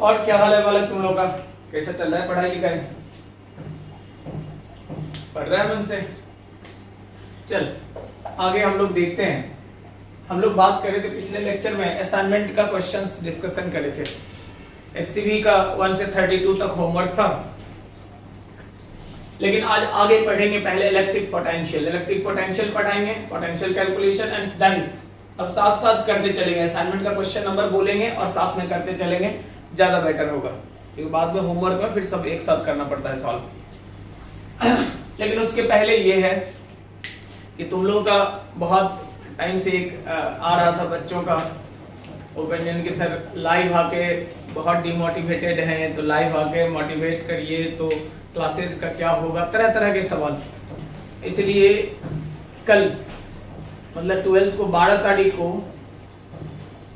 और क्या हाल है बालक तुम लोग का? कैसा चल रहा है पढ़ाई लिखाई? पढ़ रहा है मन से? चल आगे हम लोग देखते हैं। हम लोग बात कर रहे थे पिछले लेक्चर में असाइनमेंट का क्वेश्चंस डिस्कशन कर रहे थे। एचसीवी का 1 से 32 तक होमवर्क था, लेकिन आज आगे पढ़ेंगे। पहले इलेक्ट्रिक पोटेंशियल पढ़ाएंगे, पोटेंशियल कैलकुलेशन एंड देन अब साथ साथ करते चलेंगे। असाइनमेंट का क्वेश्चन नंबर बोलेंगे और साथ में करते चलेंगे, ज्यादा बेटर होगा क्योंकि बाद में होमवर्क में फिर सब एक साथ करना पड़ता है सॉल्व। लेकिन उसके पहले ये है कि तुम लोगों का बहुत टाइम से एक आ रहा था बच्चों का ओपिनियन कि सर लाइव आके बहुत डिमोटिवेटेड हैं, तो लाइव आके मोटिवेट करिए, तो क्लासेस का क्या होगा, तरह तरह के सवाल। इसलिए कल मतलब 12th को 12 तारीख को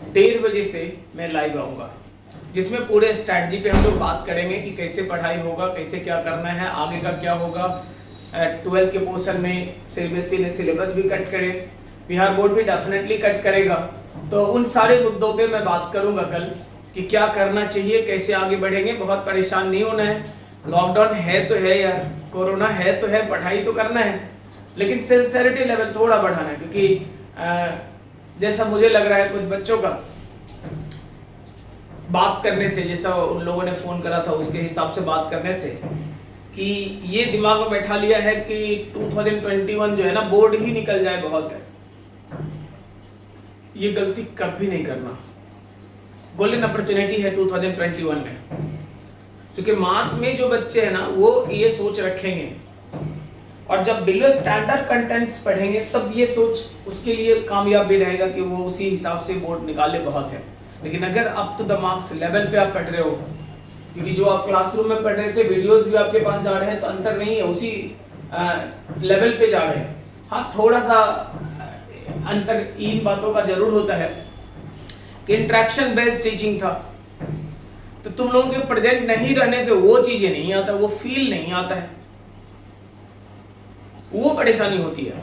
1:30 बजे से मैं लाइव आऊँगा, जिसमें पूरे स्ट्रैटेजी पे हम लोग बात करेंगे कि कैसे पढ़ाई होगा, कैसे क्या करना है, आगे का क्या होगा। 12th के पोर्शन में सीबीएसई ने सिलेबस भी कट करे, बिहार बोर्ड भी डेफिनेटली कट करेगा, तो उन सारे मुद्दों पे मैं बात करूंगा कल कि क्या करना चाहिए, कैसे आगे बढ़ेंगे। बहुत परेशान नहीं होना है, लॉकडाउन है तो है यार, कोरोना है तो है, पढ़ाई तो करना है, लेकिन सिंसियरिटी लेवल थोड़ा बढ़ाना है। क्योंकि जैसा मुझे लग रहा है कुछ बच्चों का बात करने से, जैसा उन लोगों ने फोन करा था उसके हिसाब से बात करने से, कि ये दिमाग में बैठा लिया है कि 2021 जो है ना बोर्ड ही निकल जाए बहुत है। ये गलती कभी नहीं करना। गोल्डन अपॉर्चुनिटी है 2021 में, क्योंकि मास में जो बच्चे हैं ना वो ये सोच रखेंगे, और जब बिलो स्टैंडर्ड कंटेंट्स पढ़ेंगे तब ये सोच उसके लिए कामयाब भी रहेगा कि वो उसी हिसाब से बोर्ड निकाले बहुत है। लेकिन अगर up to the marks level पे आप पढ़ रहे हो, क्योंकि जो आप क्लासरूम में पढ़ रहे थे वीडियोस भी आपके पास जा रहे हैं, तो अंतर नहीं है, उसी लेवल पे जा रहे हैं। हाँ थोड़ा सा अंतर इन बातों का जरूर होता है कि इंटरेक्शन बेस्ड टीचिंग था, तो तुम लोगों के प्रेजेंट नहीं रहने से वो चीजें नहीं आता, वो फील नहीं आता है, वो परेशानी होती है।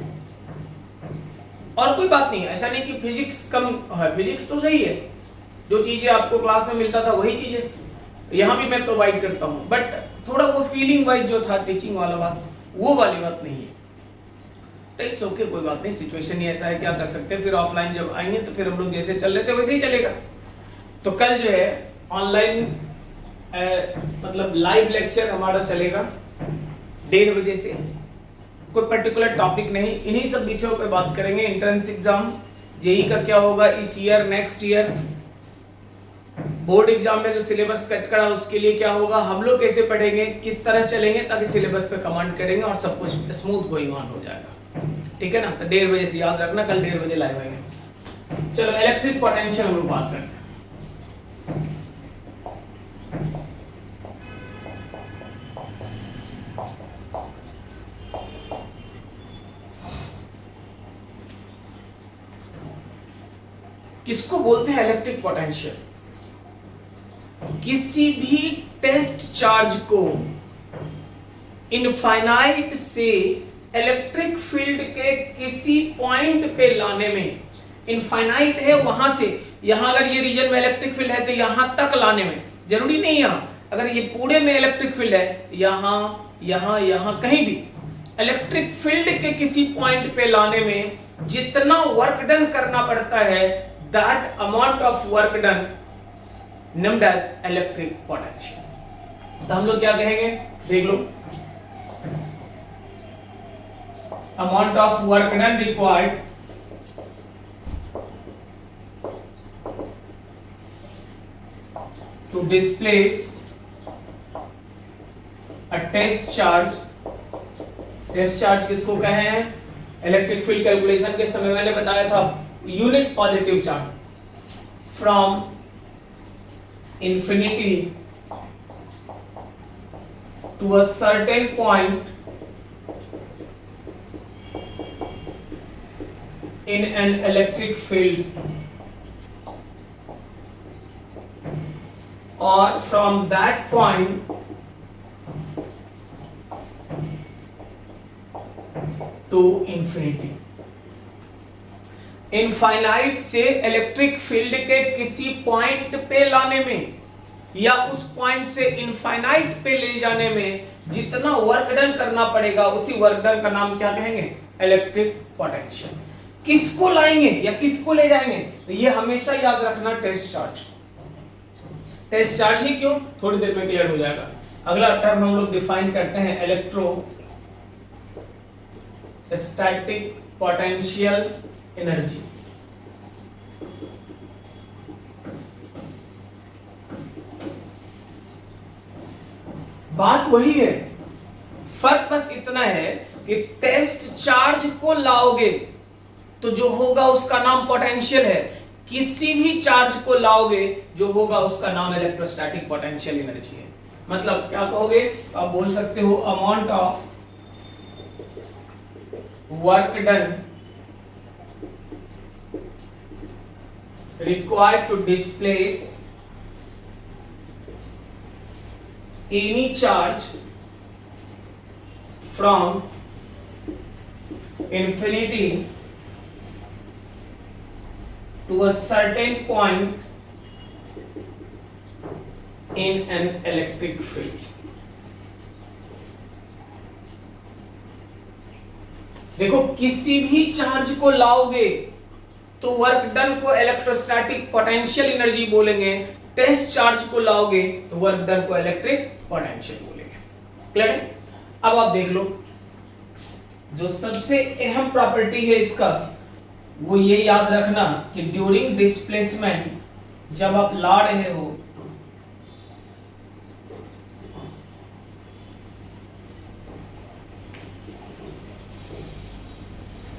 और कोई बात नहीं है, ऐसा नहीं कि फिजिक्स कम है, फिजिक्स तो सही है, जो चीजें आपको क्लास में मिलता था वही चीजें यहाँ भी मैं प्रोवाइड करता हूँ, बट थोड़ा वो फीलिंग वाइज जो था टीचिंग वाला बात, वो वाली बात नहीं है। तो इट्स ओके, कोई बात नहीं, सिचुएशन ही ऐसा है, क्या कर सकते हैं। फिर ऑफलाइन जब आएंगे तो फिर हम लोग जैसे चल रहे थे वैसे ही चलेगा। तो कल जो है ऑनलाइन मतलब लाइव लेक्चर हमारा चलेगा 1:30 बजे से। कोई पर्टिकुलर टॉपिक नहीं, इन्हीं सब विषयों पे बात करेंगे। एंट्रेंस एग्जाम, जेई का क्या होगा इस year, next year, board exam में जो सिलेबस कट करा उसके लिए क्या होगा, हम लोग कैसे पढ़ेंगे, किस तरह चलेंगे ताकि सिलेबस पे कमांड करेंगे और सब कुछ स्मूथ गोइंग ऑन हो जाएगा। ठीक है ना? तो 1:30 बजे से याद रखना, कल 1:30 बजे लाइव आएंगे। चलो इलेक्ट्रिक पोटेंशियल हम लोग बात करते हैं। किसको बोलते हैं इलेक्ट्रिक पोटेंशियल? किसी भी टेस्ट चार्ज को इनफाइनाइट से इलेक्ट्रिक फील्ड के किसी पॉइंट पे लाने में, इनफाइनाइट है वहां से यहां, अगर ये रीजन में इलेक्ट्रिक फील्ड है तो यहां तक लाने में, जरूरी नहीं यहां, अगर ये पूरे में इलेक्ट्रिक फील्ड है, यहां यहां यहां कहीं भी इलेक्ट्रिक फील्ड के किसी पॉइंट पे लाने में जितना वर्क डन करना पड़ता है, that amount of work done named as electric potential। तो हम लोग क्या कहेंगे, देख लो, amount of work done required to displace a test charge। Test charge किसको कहे हैं? इलेक्ट्रिक फील्ड कैलकुलेशन के समय मैंने बताया था unit positive charge from infinity to a certain point in an electric field, or from that point to infinity। Infinite से electric field के किसी पॉइंट पे लाने में या उस पॉइंट से इनफाइनाइट पे ले जाने में जितना वर्क डन करना पड़ेगा उसी वर्क डन का नाम क्या कहेंगे? Electric potential. किसको लाएंगे या किसको ले जाएंगे? तो ये हमेशा याद रखना, टेस्ट चार्ज। टेस्ट चार्ज ही क्यों, थोड़ी देर में क्लियर हो जाएगा। अगला टर्म हम लोग डिफाइन करते हैं इलेक्ट्रोस्टैटिक पोटेंशियल एनर्जी। बात वही है, फर्क बस इतना है कि टेस्ट चार्ज को लाओगे तो जो होगा उसका नाम पोटेंशियल है, किसी भी चार्ज को लाओगे जो होगा उसका नाम इलेक्ट्रोस्टैटिक पोटेंशियल एनर्जी है। मतलब क्या कहोगे? आप बोल सकते हो amount of work done required to displace any charge from infinity to a certain point in an electric field। देखो, किसी भी चार्ज को लाओगे तो वर्क डन को इलेक्ट्रोस्टैटिक पोटेंशियल एनर्जी बोलेंगे, टेस्ट चार्ज को लाओगे तो वर्क डन को इलेक्ट्रिक पोटेंशियल बोलेंगे। क्लियर है? अब आप देख लो, जो सबसे अहम प्रॉपर्टी है इसका वो ये याद रखना कि ड्यूरिंग डिस्प्लेसमेंट, जब आप ला रहे हो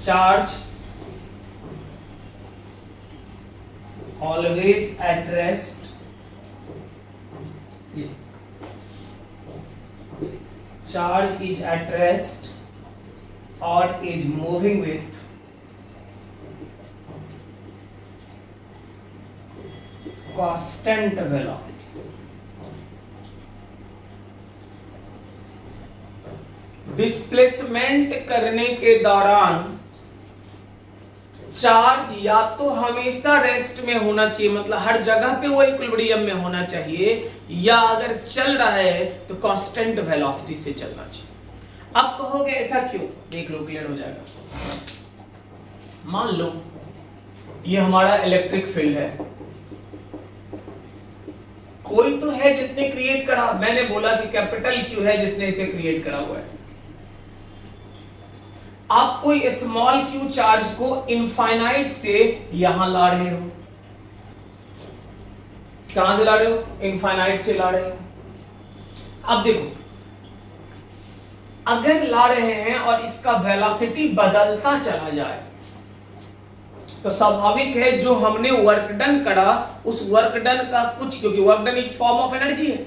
charge always at rest, charge is at rest or is moving with constant velocity। Displacement करने के दौरान चार्ज या तो हमेशा रेस्ट में होना चाहिए, मतलब हर जगह पे वो इक्विलिब्रियम में होना चाहिए, या अगर चल रहा है तो कांस्टेंट वेलोसिटी से चलना चाहिए। अब कहोगे ऐसा क्यों? देख लो, क्लियर हो जाएगा। मान लो ये हमारा इलेक्ट्रिक फील्ड है, कोई तो है जिसने क्रिएट करा। मैंने बोला कि कैपिटल क्यू है जिसने इसे क्रिएट करा हुआ है। आप कोई स्मॉल क्यू चार्ज को इनफाइनाइट से यहां ला रहे हो। कहां से ला रहे हो? इनफाइनाइट से ला रहे हो। अब देखो, अगर ला रहे हैं और इसका वेलोसिटी बदलता चला जाए तो स्वाभाविक है जो हमने वर्क डन करा उस वर्क डन का कुछ, क्योंकि work done is form of energy है,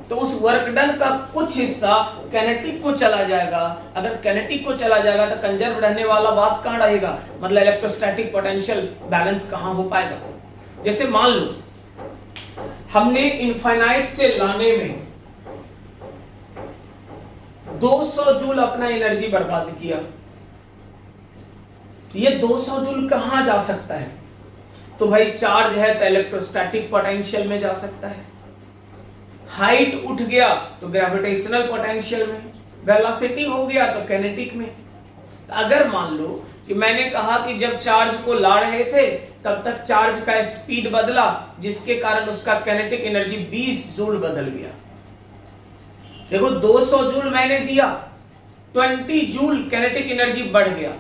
तो उस वर्क डन का कुछ हिस्सा कैनेटिक को चला जाएगा। अगर कैनेटिक को चला जाएगा तो कंजर्व रहने वाला बात कहां रहेगा? मतलब इलेक्ट्रोस्टैटिक पोटेंशियल बैलेंस कहां हो पाएगा? जैसे मान लो हमने इनफाइनाइट से लाने में 200 जूल अपना एनर्जी बर्बाद किया। ये 200 जूल कहां जा सकता है? तो भाई चार्ज है तो इलेक्ट्रोस्टैटिक पोटेंशियल में जा सकता है, हाइट उठ गया तो ग्रेविटेशनल पोटेंशियल में, वेलोसिटी हो गया तो कैनेटिक में। तो अगर मान लो कि मैंने कहा कि जब चार्ज को ला रहे थे तब तक चार्ज का स्पीड बदला जिसके कारण उसका कैनेटिक एनर्जी 20 जूल बदल गया। देखो 200 जूल मैंने दिया, 20 जूल कैनेटिक एनर्जी बढ़ गया।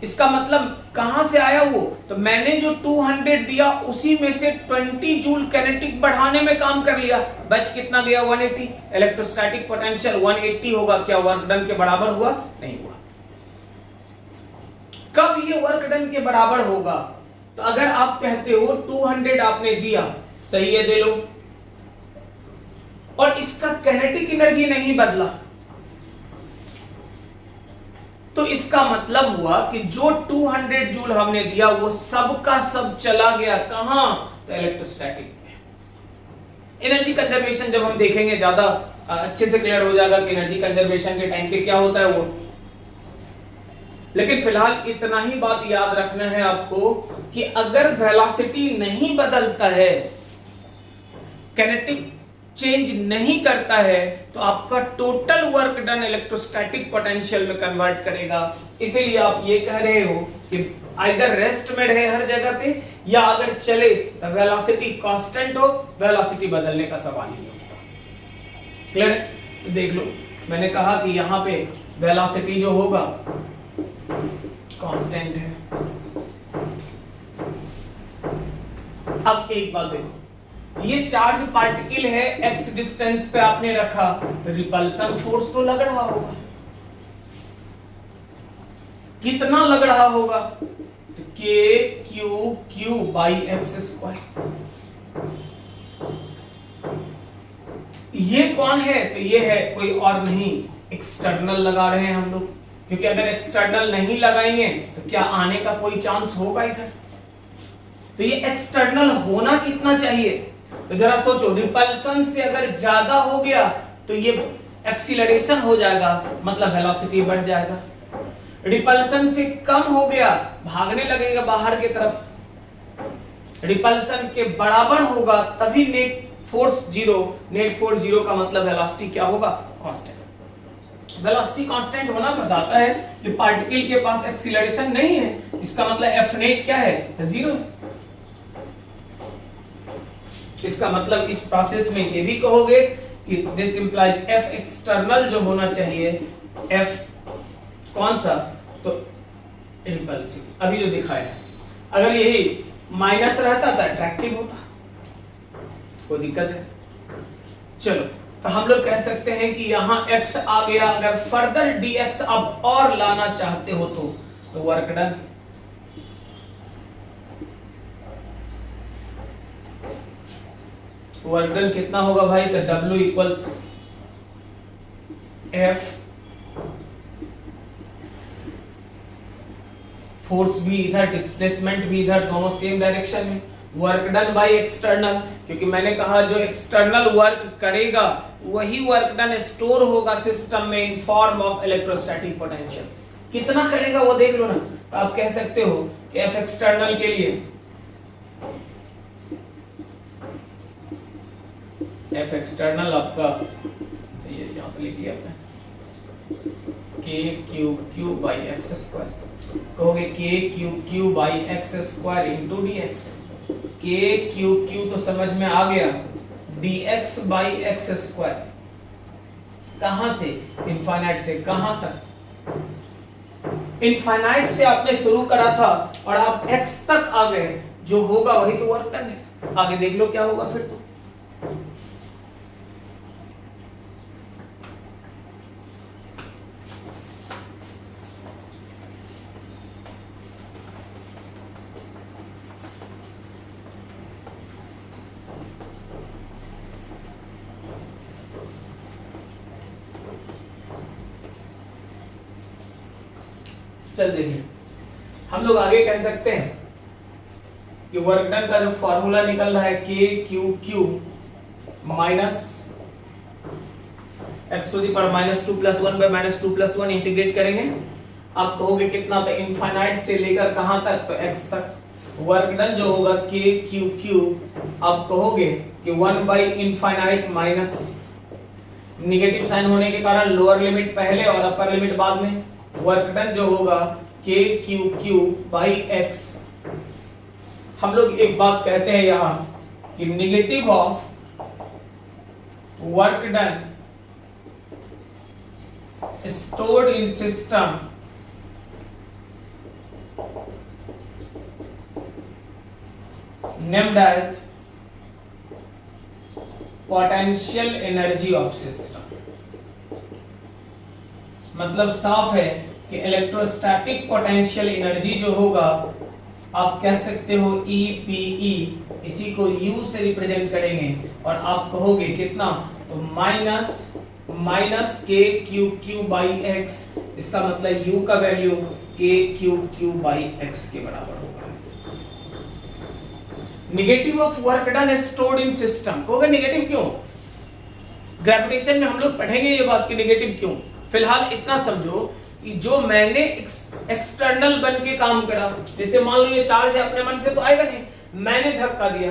इसका मतलब कहां से आया वो? तो मैंने जो 200 दिया उसी में से 20 जूल कैनेटिक बढ़ाने में काम कर लिया। बच कितना गया? 180। इलेक्ट्रोस्टैटिक पोटेंशियल 180 होगा। क्या वर्क डन के बराबर हुआ? नहीं हुआ। कब ये वर्क डन के बराबर होगा? तो अगर आप कहते हो 200 आपने दिया, सही है, दे लो, और इसका कैनेटिक एनर्जी नहीं बदला, तो इसका मतलब हुआ कि जो 200 जूल हमने दिया वो सब का सब चला गया कहां? तो इलेक्ट्रोस्टैटिक में। एनर्जी कंजर्वेशन जब हम देखेंगे ज्यादा अच्छे से क्लियर हो जाएगा कि एनर्जी कंजर्वेशन के टाइम पे क्या होता है वो। लेकिन फिलहाल इतना ही बात याद रखना है आपको कि अगर वेलोसिटी नहीं बदलता है काइनेटिक चेंज नहीं करता है तो आपका total work done electrostatic potential में कन्वर्ट करेगा। इसीलिए आप ये कह रहे हो कि आइदर रेस्ट में रहे हर जगह पे, या अगर चले तो वेलोसिटी कांस्टेंट हो, वेलोसिटी बदलने का सवाल ही नहीं होता। क्लियर है? तो देख लो, मैंने कहा कि यहाँ पे वेलोसिटी जो होगा कांस्टेंट है। अब एक बात देखो, ये चार्ज पार्टिकल है, x डिस्टेंस पे आपने रखा, तो रिपल्सन फोर्स तो लग रहा होगा। कितना लग रहा होगा? तो k बाई एक्स स्क्वायर। ये कौन है? तो ये है कोई और नहीं, एक्सटर्नल लगा रहे हैं हम लोग, क्योंकि अगर एक्सटर्नल नहीं लगाएंगे तो क्या आने का कोई चांस होगा इधर? तो ये एक्सटर्नल होना कितना चाहिए? तो जरा सोचो, रिपल्सन से अगर ज्यादा हो गया तो ये एक्सीलरेशन हो जाएगा, मतलब वेलोसिटी बढ़ जाएगा। रिपल्सन से कम हो गया, भागने लगेगा बाहर की तरफ। रिपल्सन के बराबर होगा तभी net force zero. Net force zero का मतलब वेलोसिटी क्या होगा? कांस्टेंट। वेलोसिटी कांस्टेंट होना बताता है कि पार्टिकल के पास एक्सीलरेशन नहीं है, इसका मतलब एफ नेट क्या है? जीरो। इसका मतलब इस प्रोसेस में ये भी कहोगे कि दिस इंप्लाइज एफ एक्सटर्नल जो होना चाहिए, एफ कौन सा? तो रिपल्सिव। अभी जो दिखाया है, अगर यही माइनस रहता तो अट्रैक्टिव होता, कोई दिक्कत है? चलो, तो हम लोग कह सकते हैं कि यहां x आ गया। अगर फर्दर dx अब और लाना चाहते हो तो वर्क डन। वर्क डन कितना होगा भाई? तो W इक्वल्स F, फोर्स भी इधर, डिस्प्लेसमेंट भी इधर, दोनों सेम डायरेक्शन में। वर्क डन बाय एक्सटर्नल, क्योंकि मैंने कहा जो एक्सटर्नल वर्क करेगा वही वर्क डन स्टोर होगा सिस्टम में in form of electrostatic potential. कितना करेगा वो देख लो ना। तो आप कह सकते हो कि F एक्सटर्नल के लिए F एक्सटर्नल आपका ये यहां पे लिख लिया आपने, k बाई एक्स स्क्वायर। कहोगे k by x square into d x. k तो समझ में आ गया, dx बाई एक्स स्क्वायर। कहां से? इनफाइनाइट से। कहां तक? इनफाइनाइट से आपने शुरू करा था और आप x तक आ गए, जो होगा वही तो वर्क डन है। आगे देख लो क्या होगा फिर। तो चल देखिए, हम लोग आगे कह सकते हैं कि वर्क डन का जो फॉर्मूला निकल रहा है k minus x to the power minus 2 plus 1 by minus 2 plus 1 integrate करेंगे। आप कहोगे कितना? तो इनफाइनाइट से लेकर कहां तक? तो x तक। वर्क डन जो होगा k आप कहोगे कि 1 by infinite minus, negative sign होने के कारण लोअर लिमिट पहले और अपर लिमिट बाद में। वर्क डन जो होगा k बाई x। हम लोग एक बात कहते हैं यहां कि negative of work done stored in system named as potential energy of system। मतलब साफ है कि इलेक्ट्रोस्टैटिक पोटेंशियल एनर्जी जो होगा आप कह सकते हो EPE, इसी को U से रिप्रेजेंट करेंगे और आप कहोगे कितना? तो माइनस k बाई एक्स। इसका मतलब U का वैल्यू k बाई एक्स के बराबर होगा। Negative of work done stored in system. कहोगे निगेटिव क्यों? ग्रेविटेशन में हम लोग पढ़ेंगे ये बात कि निगेटिव क्यों। फिलहाल इतना समझो कि जो मैंने एक्सटर्नल बन के काम करा, जैसे मान लो ये चार्ज है, अपने मन से तो आएगा नहीं, मैंने धक्का दिया,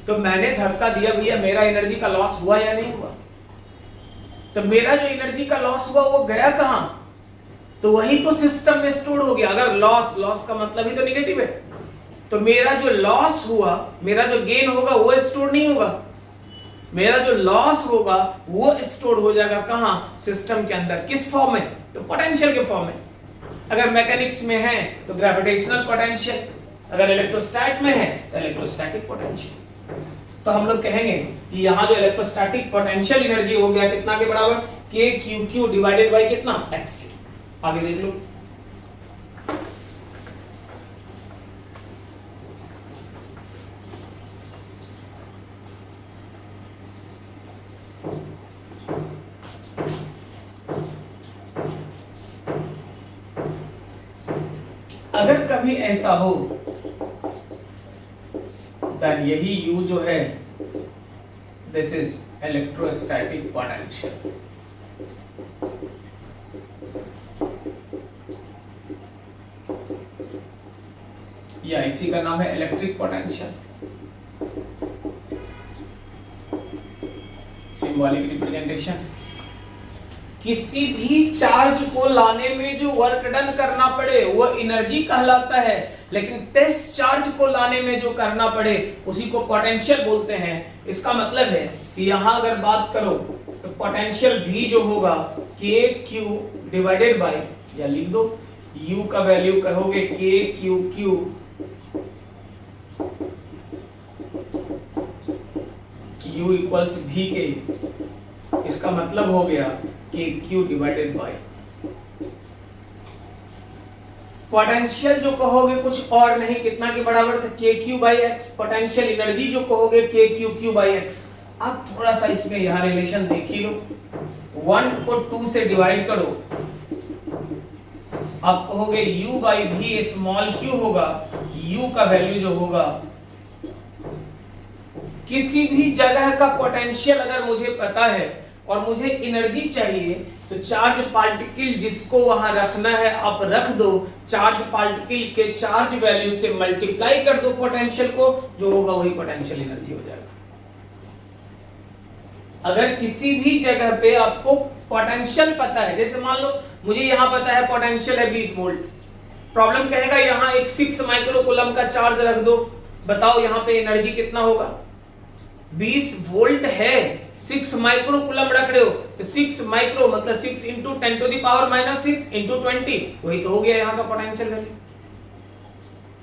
तो मैंने धक्का दिया भैया, मेरा एनर्जी का लॉस हुआ या नहीं हुआ? तो मेरा जो एनर्जी का लॉस हुआ वो गया कहां? तो वही तो सिस्टम में स्टोर हो गया। अगर लॉस का मतलब ही तो निगेटिव है, तो मेरा जो लॉस हुआ, मेरा जो गेन होगा वो स्टोर नहीं होगा। मेरा जो लॉस होगा वो स्टोर हो जाएगा कहां? सिस्टम के अंदर। किस फॉर्म में? तो पोटेंशियल के फॉर्म में। अगर मैकेनिक्स में है तो ग्रेविटेशनल पोटेंशियल, अगर इलेक्ट्रोस्टैट में है तो इलेक्ट्रोस्टैटिक पोटेंशियल। तो हम लोग कहेंगे कि यहां जो इलेक्ट्रोस्टैटिक पोटेंशियल एनर्जी हो गया कितना के बराबर? के क्यू क्यू डिवाइडेड बाय कितना? X Q. आगे देख लो। अगर कभी ऐसा हो देन यही U जो है दिस इज इलेक्ट्रोस्टैटिक पोटेंशियल। या इसी का नाम है इलेक्ट्रिक पोटेंशियल। Symbolic representation. किसी भी चार्ज को लाने में जो वर्क डन करना पड़े वो एनर्जी कहलाता है, लेकिन टेस्ट चार्ज को लाने में जो करना पड़े उसी को पोटेंशियल बोलते हैं। इसका मतलब है कि यहां अगर बात करो तो पोटेंशियल V जो होगा के क्यू डिवाइडेड बाय, या लिख दो U का वैल्यू कहोगे के Q Q U equals V के। इसका मतलब हो गया के क्यू डिवाइडेड बाय पोटेंशियल जो कहोगे कुछ और नहीं, कितना के बराबर? तो के q by x. Potential energy जो कहोगे के क्यू क्यू बाई एक्स। अब थोड़ा सा इसमें यहां रिलेशन देख ही लो। 1 को 2 से डिवाइड करो, आप कहोगे u by v small q होगा। u का वैल्यू जो होगा, किसी भी जगह का पोटेंशियल अगर मुझे पता है और मुझे एनर्जी चाहिए तो चार्ज पार्टिकल जिसको वहां रखना है आप रख दो, चार्ज पार्टिकल के चार्ज वैल्यू से मल्टीप्लाई कर दो पोटेंशियल को, जो होगा वही पोटेंशियल एनर्जी हो जाएगा। अगर किसी भी जगह पे आपको पोटेंशियल पता है, जैसे मान लो मुझे यहां पता है पोटेंशियल है 20 वोल्ट, प्रॉब्लम कहेगा यहां एक 6 माइक्रो कूलम का चार्ज रख दो, बताओ यहां पे एनर्जी कितना होगा? 20 वोल्ट है, 6 माइक्रो कूलम रख रहे हो तो 6 माइक्रो मतलब 6 into 10 to the power minus 6 into 20, वही तो हो गया यहाँ का पोटेंशियल वैल्यू।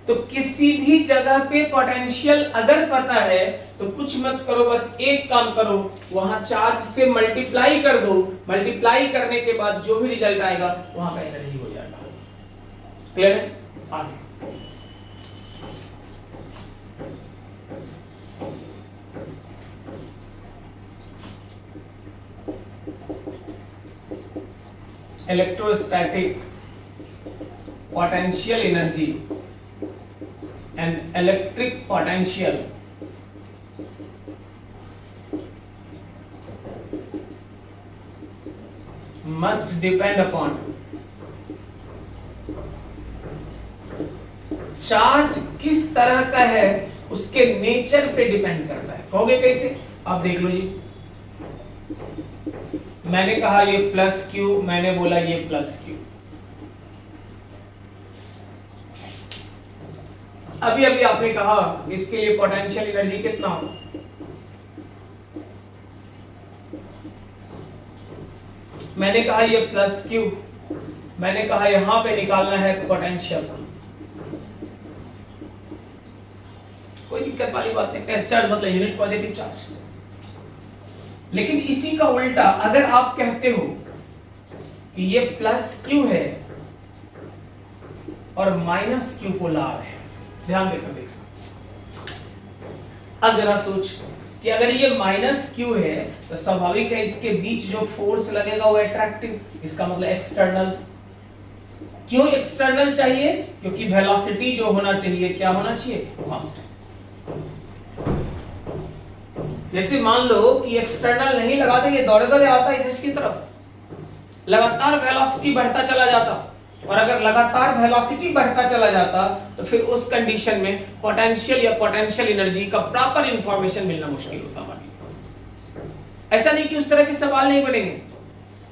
तो किसी भी जगह पे पोटेंशियल अगर पता है तो कुछ मत करो, बस एक काम करो, वहां चार्ज से मल्टीप्लाई कर दो। मल्टीप्लाई करने के बाद जो भी रिजल्ट आएगा वहां का एनर्जी हो जाएगा। क्लियर है? आगे electrostatic potential energy and electric potential must depend upon charge किस तरह का है उसके नेचर पे डिपेंड करता है। कहोगे कैसे? आप देख लो जी, मैंने कहा ये प्लस क्यू, मैंने बोला ये प्लस क्यू। अभी अभी आपने कहा इसके लिए पोटेंशियल एनर्जी कितना हो, मैंने कहा ये प्लस क्यू, मैंने कहा यहां पे निकालना है पोटेंशियल। कोई दिक्कत वाली बात नहीं, टेस्ट चार्ज मतलब यूनिट पॉजिटिव चार्ज। लेकिन इसी का उल्टा अगर आप कहते हो कि ये प्लस क्यू है और माइनस क्यू पोलर है, ध्यान देकर देखो। अब जरा सोच कि अगर ये माइनस क्यू है तो स्वाभाविक है इसके बीच जो फोर्स लगेगा वो अट्रैक्टिव, इसका मतलब एक्सटर्नल। क्यों एक्सटर्नल चाहिए? क्योंकि वेलोसिटी जो होना चाहिए क्या होना चाहिए? कांस्टेंट। जैसे मान लो कि एक्सटर्नल नहीं लगाते, ये दौड़े दौड़े आता है इधर की तरफ, लगातार वेलोसिटी बढ़ता चला जाता, और अगर लगातार वेलोसिटी बढ़ता चला जाता तो फिर उस कंडीशन में पोटेंशियल या पोटेंशियल एनर्जी का प्रॉपर इंफॉर्मेशन मिलना मुश्किल होता हमारे लिए। ऐसा नहीं कि उस तरह के सवाल नहीं बनेंगे,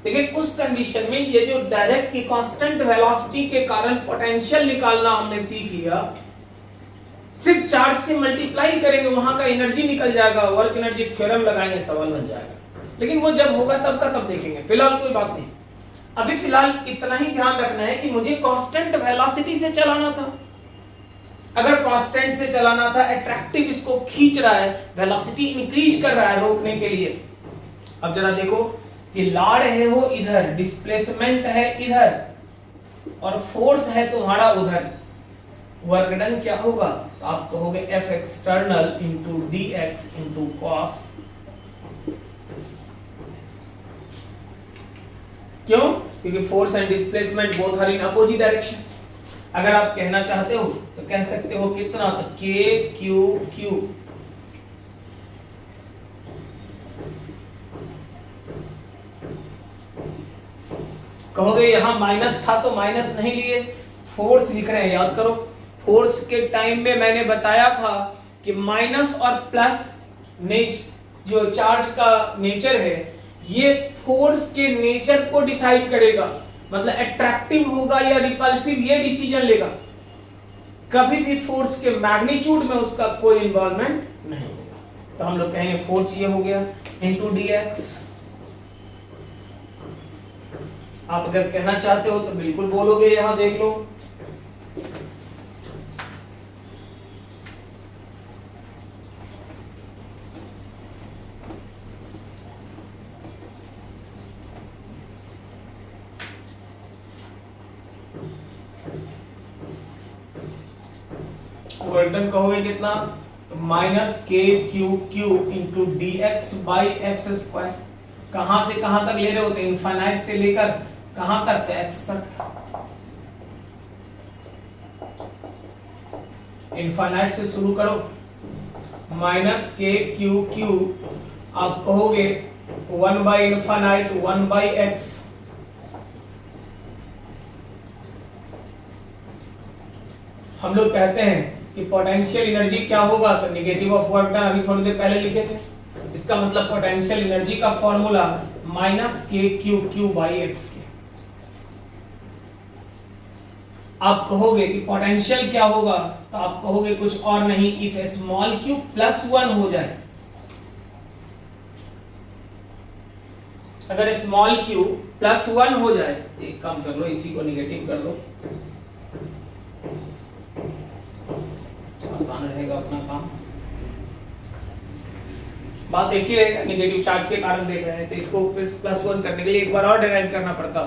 लेकिन उस कंडीशन में ये जो डायरेक्ट की कांस्टेंट वेलोसिटी के कारण पोटेंशियल निकालना हमने सीख लिया, सिर्फ चार्ज से मल्टीप्लाई करेंगे वहां का एनर्जी निकल जाएगा, वर्क एनर्जी थ्योरम लगाएंगे सवाल बन जाएगा। लेकिन वो जब होगा तब का तब देखेंगे, फिलहाल कोई बात नहीं। अभी फिलहाल इतना ही ध्यान रखना है कि मुझे कांस्टेंट वेलोसिटी से चलाना था। अगर कांस्टेंट से चलाना था, अट्रैक्टिव इसको खींच रहा है, वेलोसिटी इंक्रीज कर रहा है रोकने के लिए। अब जरा देखो कि लाड है वो इधर, डिस्प्लेसमेंट है इधर और फोर्स है तुम्हारा उधर, वर्क डन क्या होगा? तो आप कहोगे F external into d x into cos. क्यों? क्योंकि force and displacement both are in opposite direction. अगर आप कहना चाहते हो तो कह सकते हो कितना? तो K Q Q। कहोगे यहां माइनस था तो माइनस नहीं लिए, फोर्स लिख रहे हैं। याद करो फोर्स के टाइम में मैंने बताया था कि माइनस और प्लस जो चार्ज का नेचर है ये फोर्स के नेचर को डिसाइड करेगा, मतलब अट्रैक्टिव होगा या रिपल्सिव ये डिसीजन लेगा। कभी भी फोर्स के मैग्नीट्यूड में उसका कोई इन्वॉल्वमेंट नहीं होगा। तो हम लोग कहेंगे फोर्स ये हो गया इंटू डी एक्स। आप अगर कहना चाहते हो तो बिल्कुल बोलोगे, यहां देख लो वर्डन कहोगे कितना? माइनस के Q Q into d x by x square. कहां से कहां तक ले रहे होते? इनफाइनाइट से लेकर कहां तक? एक्स तक। इनफाइनाइट से शुरू करो, माइनस के क्यू क्यू आप कहोगे 1 बाई इनफाइनाइट 1 बाई एक्स। हम लोग कहते हैं कि पोटेंशियल एनर्जी क्या होगा? तो नेगेटिव ऑफ वर्क डन अभी थोड़ी देर पहले लिखे थे। इसका मतलब पोटेंशियल एनर्जी का फॉर्मूला माइनस के क्यू क्यू बाई एक्स के। आप कहोगे कि पोटेंशियल क्या होगा? तो आप कहोगे कुछ और नहीं, इफ स्मॉल क्यू प्लस 1 हो जाए। अगर स्मॉल क्यू प्लस 1 हो जाए, एक काम कर लो, इसी को निगेटिव कर दो, आसान रहेगा अपना काम। बात एक ही रहेगा, नेगेटिव चार्ज के कारण देख रहे हैं तो इसको फिर प्लस 1 करने के लिए एक बार और डिराइव करना पड़ता।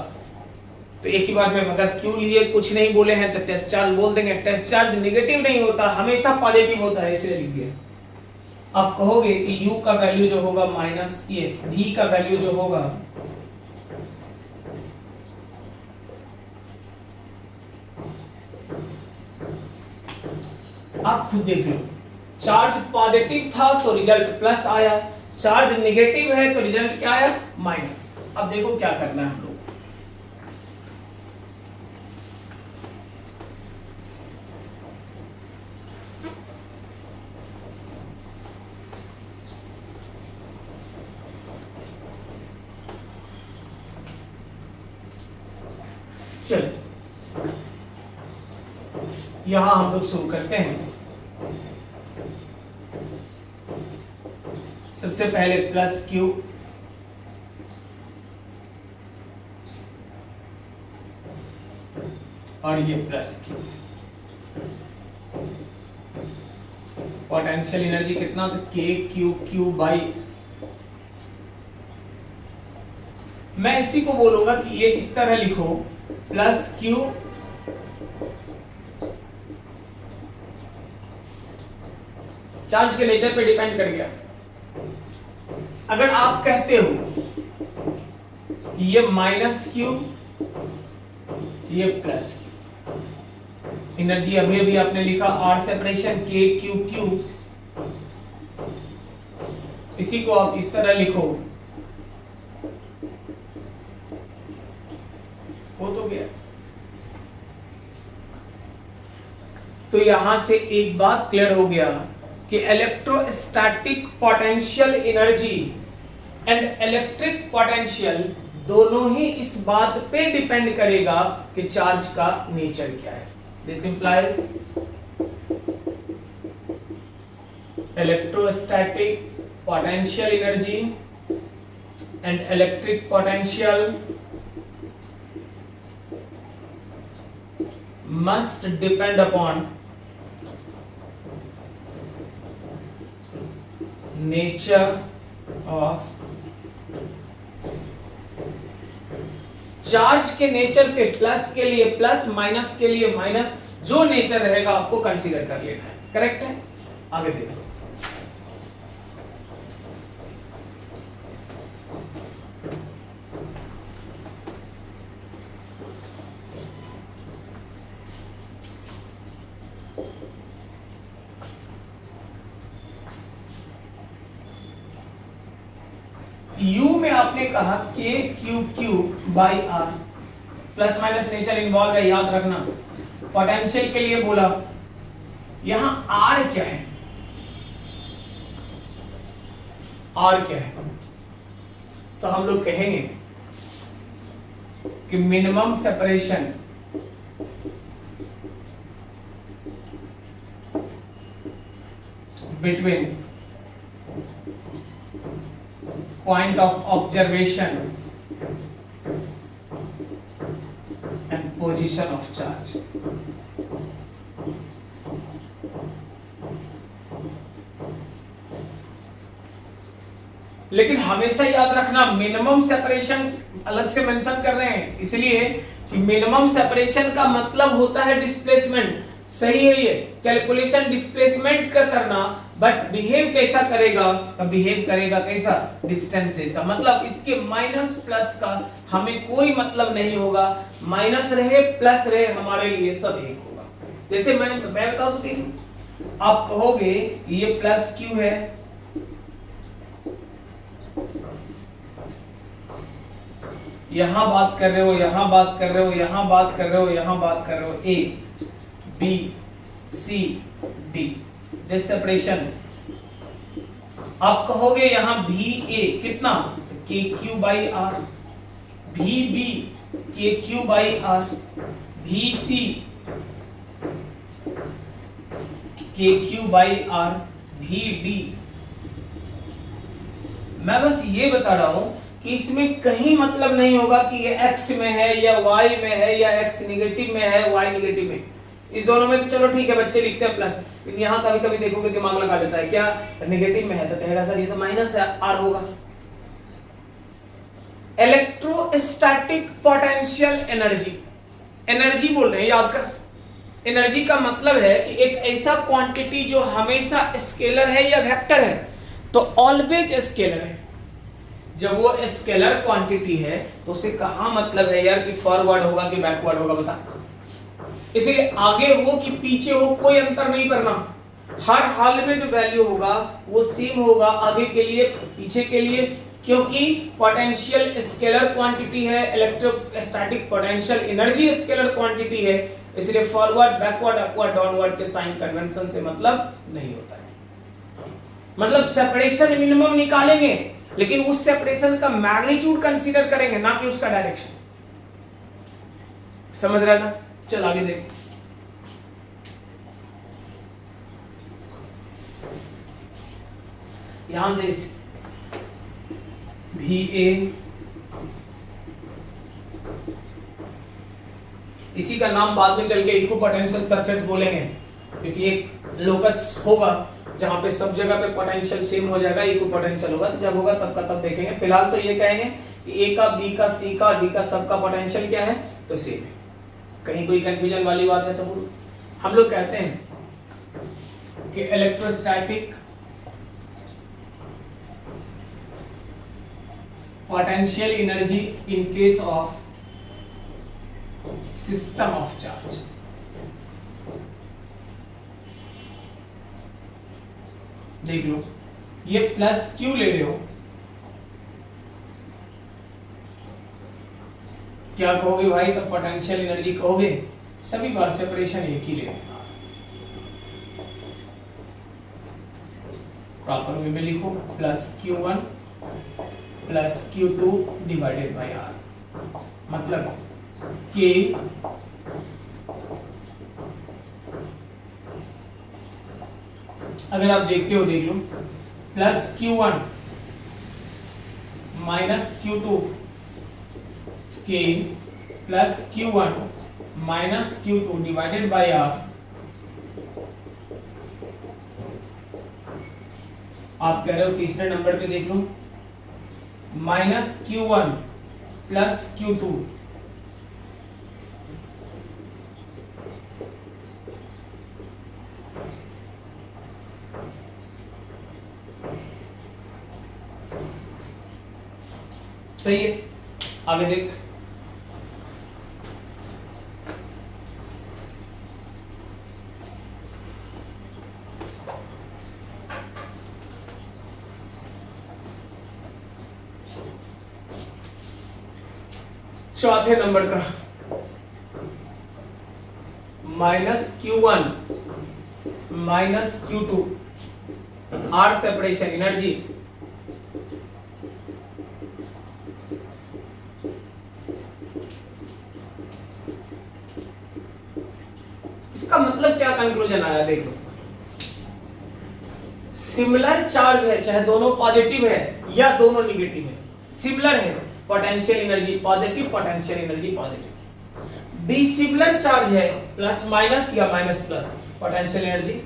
तो एक ही बार में अगर क्यू लिए कुछ नहीं बोले हैं तो टेस्ट चार्ज बोल देंगे। टेस्ट चार्ज नेगेटिव नहीं होता, हमेशा पॉजिटिव होता है, इसलिए लिख दिया। आप कहोगे कि u का वैल्यू जो होगा माइनस ये v का वैल्यू जो होगा आप खुद देख लो। चार्ज पॉजिटिव था तो रिजल्ट प्लस आया, चार्ज नेगेटिव है तो रिजल्ट क्या आया? माइनस। अब देखो क्या करना है हम लोग। चलो यहां हम लोग शुरू करते हैं। सबसे पहले प्लस क्यू और ये प्लस क्यू। पोटेंशियल एनर्जी कितना? तो के क्यू क्यू बाई, मैं इसी को बोलूंगा कि ये इस तरह लिखो, प्लस क्यू चार्ज के नेचर पे डिपेंड कर गया। अगर आप कहते हो कि ये माइनस क्यू ये प्लस क्यू, एनर्जी अभी अभी आपने लिखा आर सेपरेशन के क्यू क्यू, इसी को आप इस तरह लिखो, हो तो गया। यहां से एक बात क्लियर हो गया कि electrostatic potential energy and electric potential दोनों ही इस बात पे डिपेंड करेगा कि चार्ज का नेचर क्या है। This implies electrostatic potential energy and electric potential must depend upon nature of charge के नेचर पे प्लस के लिए प्लस, माइनस के लिए माइनस, जो नेचर रहेगा आपको कंसीडर कर लेना है। करेक्ट है? आगे देखो। U में आपने कहा k q by r, plus minus nature involve है, याद रखना। पोटेंशियल के लिए बोला, यहां R क्या है? R क्या है? तो हम लोग कहेंगे कि minimum separation between point of observation and position of charge। लेकिन हमेशा याद रखना मिनिमम सेपरेशन अलग से मेंशन कर रहे हैं, इसलिए कि मिनिमम सेपरेशन का मतलब होता है डिस्प्लेसमेंट। सही है, ये कैलकुलेशन डिस्प्लेसमेंट का करना, बट बिहेव कैसा करेगा? बिहेव करेगा कैसा? डिस्टेंस जैसा। मतलब इसके माइनस प्लस का हमें कोई मतलब नहीं होगा, माइनस रहे प्लस रहे हमारे लिए सब एक होगा। जैसे मैं बता दूं, आप कहोगे ये प्लस क्यू है, यहां बात कर रहे हो, यहां बात कर रहे हो, यहां बात कर रहे हो, यहां बात कर रहे हो, a b c d, this separation. आप कहोगे यहां भी ए कितना? के क्यू बाई आर, भी b k q by r, भी c k q by r, भी डी। मैं बस ये बता रहा हूं कि इसमें कहीं मतलब नहीं होगा कि ये x में है या y में है या x नेगेटिव में है y नेगेटिव में। इस दोनों में तो चलो ठीक है, बच्चे लिखते हैं प्लस, लेकिन यहाँ कभी कभी देखोगे दिमाग लगा देता है, क्या नेगेटिव में है तो कहेगा सर ये तो माइनस है, आर होगा। इलेक्ट्रोस्टैटिक पोटेंशियल एनर्जी, एनर्जी बोल रहे हैं, याद कर। एनर्जी का मतलब है कि एक ऐसा क्वांटिटी जो हमेशा स्केलर है या वेक्टर है, तो ऑलवेज स्केलर है। जब वो स्केलर क्वांटिटी है तो उसे कहां मतलब है यार कि फॉरवर्ड होगा कि बैकवर्ड होगा, बता। इसलिए आगे हो कि पीछे हो कोई अंतर नहीं करना, हर हाल में जो वैल्यू होगा वो सेम होगा, आगे के लिए पीछे के लिए, क्योंकि पोटेंशियल स्केलर क्वांटिटी है, electrostatic potential energy scalar quantity है, इसलिए फॉरवर्ड बैकवर्ड अपवर्ड डाउनवर्ड के साइन कन्वेंशन से मतलब नहीं होता है। मतलब सेपरेशन मिनिमम निकालेंगे, लेकिन उस सेपरेशन का मैग्नीट्यूड कंसीडर करेंगे, ना कि उसका डायरेक्शन। समझ रहे ना? चल आगे देख। यहां से भी ए, इसी का नाम बाद में चल के इक्विपोटेंशियल सरफेस बोलेंगे, क्योंकि एक लोकस होगा जहां पे सब जगह पे पोटेंशियल सेम हो जाएगा, इक्विपोटेंशियल होगा। तो जब होगा तब का तब देखेंगे। फिलहाल तो ये कहेंगे कि ए का, बी का, सी का, डी का सबका पोटेंशियल क्या है, तो सेम है। कहीं कोई कंफ्यूजन वाली बात है तो हम लोग कहते हैं कि electrostatic potential energy in case of system of charge. देख लो, ये प्लस क्यू ले रहे हो, क्या कहोगे भाई? तो पोटेंशियल एनर्जी कहोगे, सभी बार सेपरेशन एक ही ले रहे हैं। प्रॉपर वे में लिखो, plus Q1 plus Q2 divided by R, मतलब K अगर आप देखते हो देख लो, plus Q1 minus Q2 K plus Q1 minus Q2 divided by R। आप कह रहे हो तीसरे नंबर पे देख लो, माइनस Q1 प्लस Q2 सही है। आगे देख, चौथे नंबर का minus Q1 minus Q2 R separation energy, इसका मतलब क्या कंक्लूजन आया देख लो, सिमिलर चार्ज है, चाहे दोनों पॉजिटिव है या दोनों निगेटिव है, सिमिलर है, potential energy positive, potential energy positive. Dissimilar charge है, प्लस माइनस या माइनस प्लस, पोटेंशियल एनर्जी।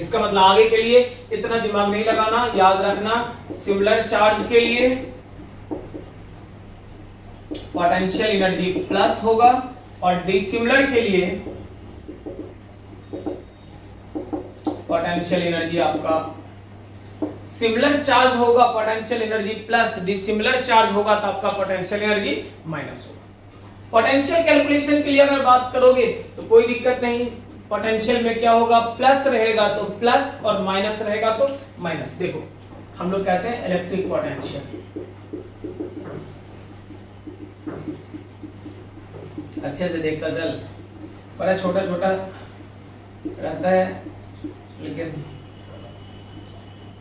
इसका मतलब आगे के लिए इतना दिमाग नहीं लगाना, याद रखना, सिमिलर चार्ज के लिए पोटेंशियल एनर्जी प्लस होगा और डिसिमिलर के लिए पोटेंशियल एनर्जी आपका सिमिलर चार्ज होगा, potential energy plus, dissimilar charge होगा तो आपका पोटेंशियल एनर्जी माइनस होगा। पोटेंशियल कैलकुलेशन के लिए अगर बात करोगे तो कोई दिक्कत नहीं, पोटेंशियल में क्या होगा, प्लस रहेगा तो प्लस और माइनस रहेगा तो माइनस। देखो हम लोग कहते हैं इलेक्ट्रिक पोटेंशियल, अच्छे से देखता चल, बड़ा छोटा छोटा रहता है लेकिन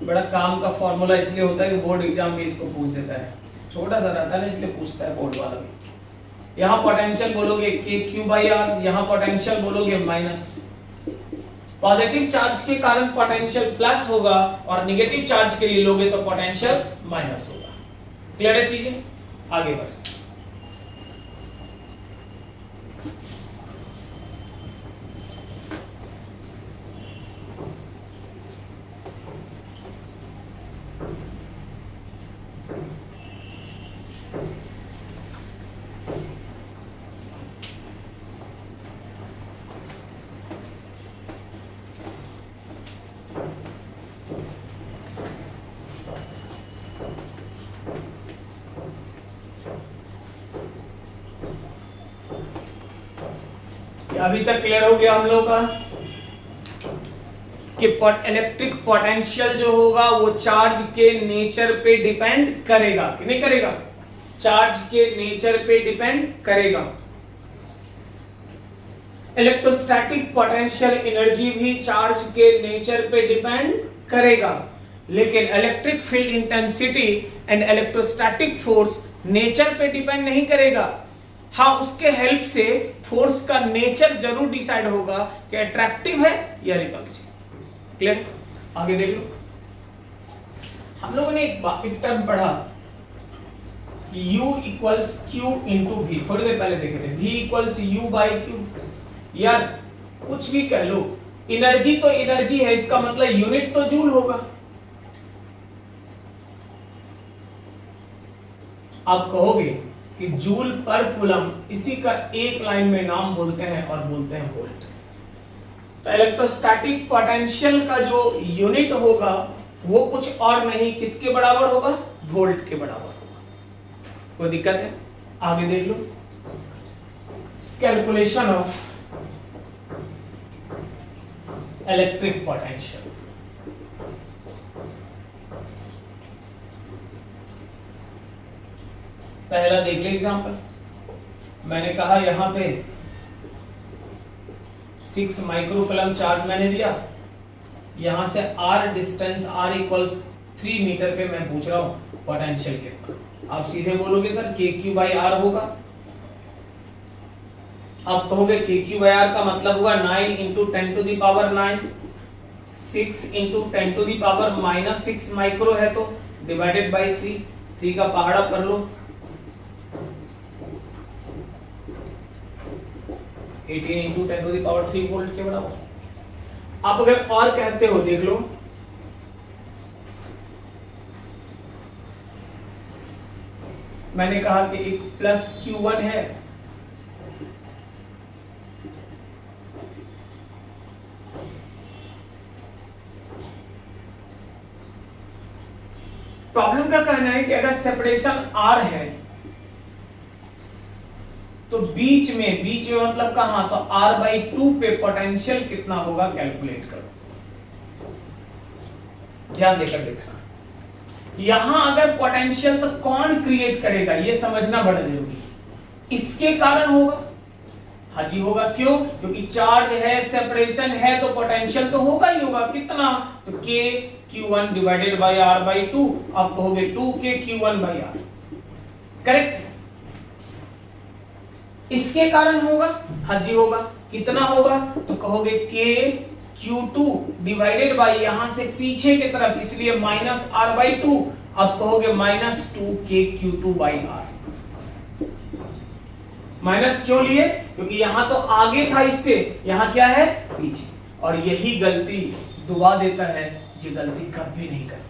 बड़ा काम का फॉर्मूला इसलिए होता है कि बोर्ड एग्जाम में इसको पूछ देता है, छोटा सा रहता है ना इसलिए पूछता है बोर्ड वाला भी। यहाँ पोटेंशियल बोलोगे के क्यू बाई आर, यहाँ पोटेंशियल बोलोगे माइनस। पॉजिटिव चार्ज के कारण पोटेंशियल प्लस होगा और नेगेटिव चार्ज के लिए लोगे तो पोटेंशियल माइनस होगा। क्लियर है चीजें, आगे बढ़। अभी तक क्लियर हो गया हम लोग का कि इलेक्ट्रिक पोटेंशियल जो होगा वो चार्ज के नेचर पे डिपेंड करेगा कि नहीं करेगा, चार्ज के नेचर पे डिपेंड करेगा। इलेक्ट्रोस्टैटिक पोटेंशियल एनर्जी भी चार्ज के नेचर पे डिपेंड करेगा, लेकिन electric field intensity and electrostatic force nature पे डिपेंड नहीं करेगा। हाँ, उसके हेल्प से फोर्स का नेचर जरूर डिसाइड होगा कि अट्रैक्टिव है या रिपल्सिव। क्लियर, आगे देख लो। हम लोगों ने एक टर्म पढ़ा कि U equals Q into V, थोड़ी देर पहले देखे थे, V equals U by Q। यार कुछ भी कह लो, एनर्जी तो एनर्जी है, इसका मतलब यूनिट तो जूल होगा। आप कहोगे कि जूल पर कूलम, इसी का एक लाइन में नाम बोलते हैं और बोलते हैं वोल्ट। तो इलेक्ट्रोस्टैटिक पोटेंशियल का जो यूनिट होगा वो कुछ और नहीं, किसके बराबर होगा, वोल्ट के बराबर होगा। कोई दिक्कत है, आगे देख लो। Calculation of electric potential. पहला देख ले एग्जांपल, मैंने कहा यहां पे 6 माइक्रो कूलम चार्ज मैंने दिया यहां से r distance r equals 3 metre पे मैं पूछ रहा हूं पोटेंशियल कितना। आप सीधे बोलोगे सर kq/r होगा। आप कहोगे kq/r का मतलब हुआ 9 × 10⁻⁹, 6 × 10⁻⁻6 माइक्रो है तो डिवाइडेड बाय 3 का पहाड़ा कर लो, 18 × 10⁻³ वोल्ट के बराबर। आप अगर और कहते हो देख लो, मैंने कहा कि एक प्लस Q1 है, प्रॉब्लम का कहना है कि अगर सेपरेशन R है तो बीच में मतलब कहां, तो R/2 पे पोटेंशियल कितना होगा कैलकुलेट करो। ध्यान देकर देखना, यहां अगर पोटेंशियल तो कौन क्रिएट करेगा ये समझना बड़ा जरूरी है। इसके कारण होगा, हाँ जी होगा। क्यों? क्योंकि चार्ज है, सेपरेशन है, तो पोटेंशियल तो होगा ही होगा। कितना? तो k q1 divided by r/2। आप कहोगे 2k q1/r, करेक्ट। इसके कारण होगा, हाँ जी होगा। कितना होगा? तो कहोगे k q2 डिवाइडेड बाय यहां से पीछे की तरफ, इसलिए माइनस r/2। अब कहोगे -2k q2/r। माइनस क्यों लिए? क्योंकि यहां तो आगे था इससे, यहां क्या है? पीछे। और यही गलती डुबा देता है, ये गलती कभी नहीं करना।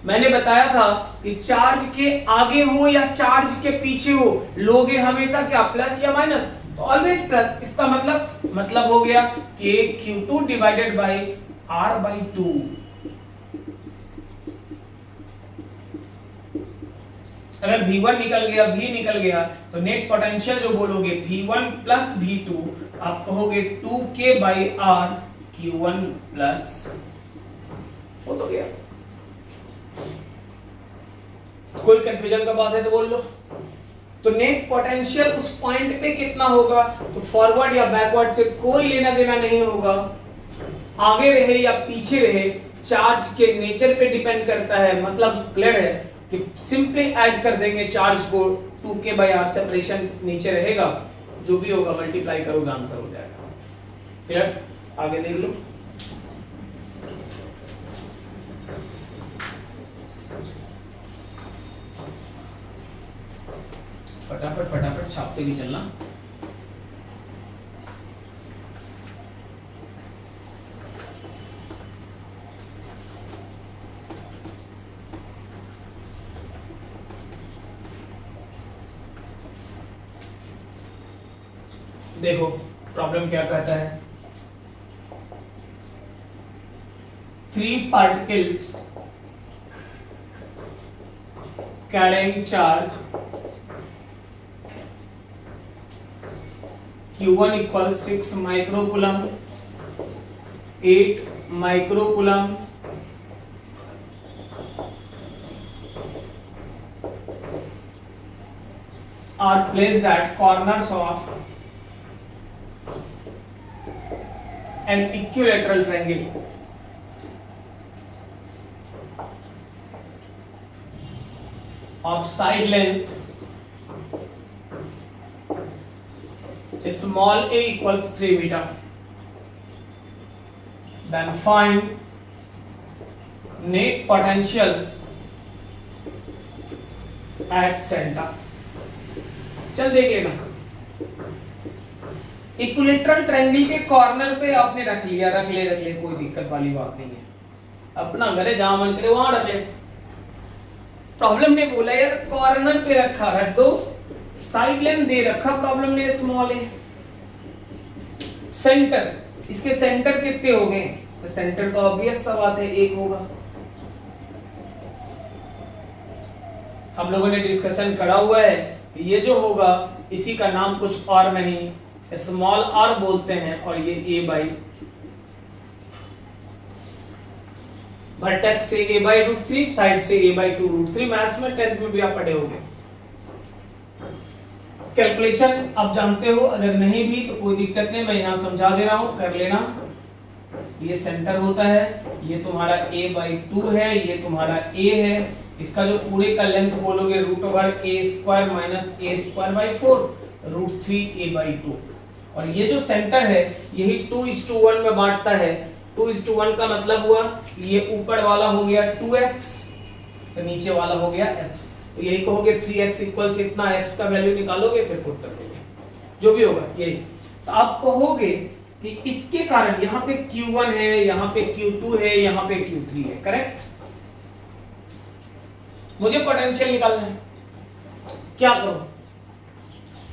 मैंने बताया था कि चार्ज के आगे हो या चार्ज के पीछे हो, लोगे हमेशा क्या, प्लस या माइनस, तो ऑलवेज प्लस। इसका मतलब हो गया कि q2 डिवाइडेड बाय r/2। अगर V1 निकल गया, V निकल गया, तो नेट पोटेंशियल जो बोलोगे V1 प्लस V2, आप कहोगे 2k/r q1 प्लस, हो तो गया। कोई कंफ्यूजन का बात है तो बोल लो। तो नेट पोटेंशियल उस पॉइंट पे कितना होगा, तो फॉरवर्ड या बैकवर्ड से कोई लेना देना नहीं होगा, आगे रहे या पीछे रहे, चार्ज के नेचर पे डिपेंड करता है। मतलब क्लियर है कि सिंपली ऐड कर देंगे चार्ज को, 2k/r सेपरेशन नीचे रहेगा, जो भी होगा मल्टीप्लाई करोगे आंसर हो जाएगा। क्लियर? आगे देख लो। फटाफट छापते भी चलना। देखो प्रॉब्लम क्या कहता है, 3 particles carrying charge Q1 equals 6 microcoulomb, 8 microcoulomb, are placed at corners of an equilateral triangle of side length small a equals 3 meter. Then find net potential at center. चल देख लेना, इक्विलेटरल ट्रायंगल के corner पे आपने रख ले, कोई दिक्कत वाली बात नहीं है। अपना घर है, जहां मन करे वहां रख ले। प्रॉब्लम ने बोला यार कॉर्नर पे रखा, रख दो। साइड लेंथ दे रखा प्रॉब्लम ने स्मॉल है। सेंटर, इसके सेंटर कितने हो गए? तो सेंटर तो ऑब्वियस सा बात है, 1 होगा। हम लोगों ने डिस्कशन करा हुआ है कि ये जो होगा इसी का नाम कुछ और नहीं, स्मॉल r बोलते हैं, और ये a/, वर्टेक्स से a/√3, साइड से a/2√3। मैथ्स में 10th में भी आप पढ़े होंगे। कैलकुलेशन आप जानते हो, अगर नहीं भी तो कोई दिक्कत नहीं, मैं यहां समझा दे रहा हूं, कर लेना। ये सेंटर होता है, ये तुम्हारा a/2 है, ये तुम्हारा a है, इसका जो पूरे का लेंथ बोलोगे √a² माइनस a²/4 √3a/2, और ये जो सेंटर है यही 2:1 में बांटता है। 2:1 का मतलब हुआ ये ऊपर वाला हो गया 2x, तो नीचे वाला हो गया x, तो यही कहोगे 3x इक्वल्स इतना, x का वैल्यू निकालोगे फिर पुट कर दोगे, जो भी होगा यही। तो आप कहोगे कि इसके कारण यहाँ पे Q1 है, यहाँ पे Q2 है, यहाँ पे Q3 है, करेक्ट। मुझे पोटेंशियल निकालना है, क्या करो?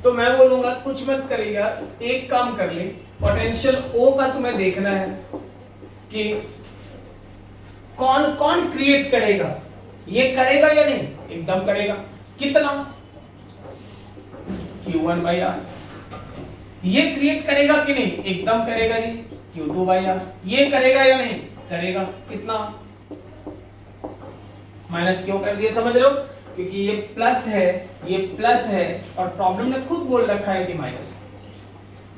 तो मैं बोलूंगा कुछ मत करेगा, एक काम कर ले, पोटेंशियल O का तुम्हें देखना है कि कौन कौन क्रिएट करेगा, ये करेगा या नहीं, एकदम करेगा। कितना? Q1/R। ये क्रिएट करेगा कि नहीं, एकदम करेगा जी, Q2/R। ये करेगा या नहीं, करेगा। कितना? माइनस क्यों कर दिया, समझ रहे हो? क्योंकि ये प्लस है, ये प्लस है, और प्रॉब्लम ने खुद बोल रखा है कि माइनस।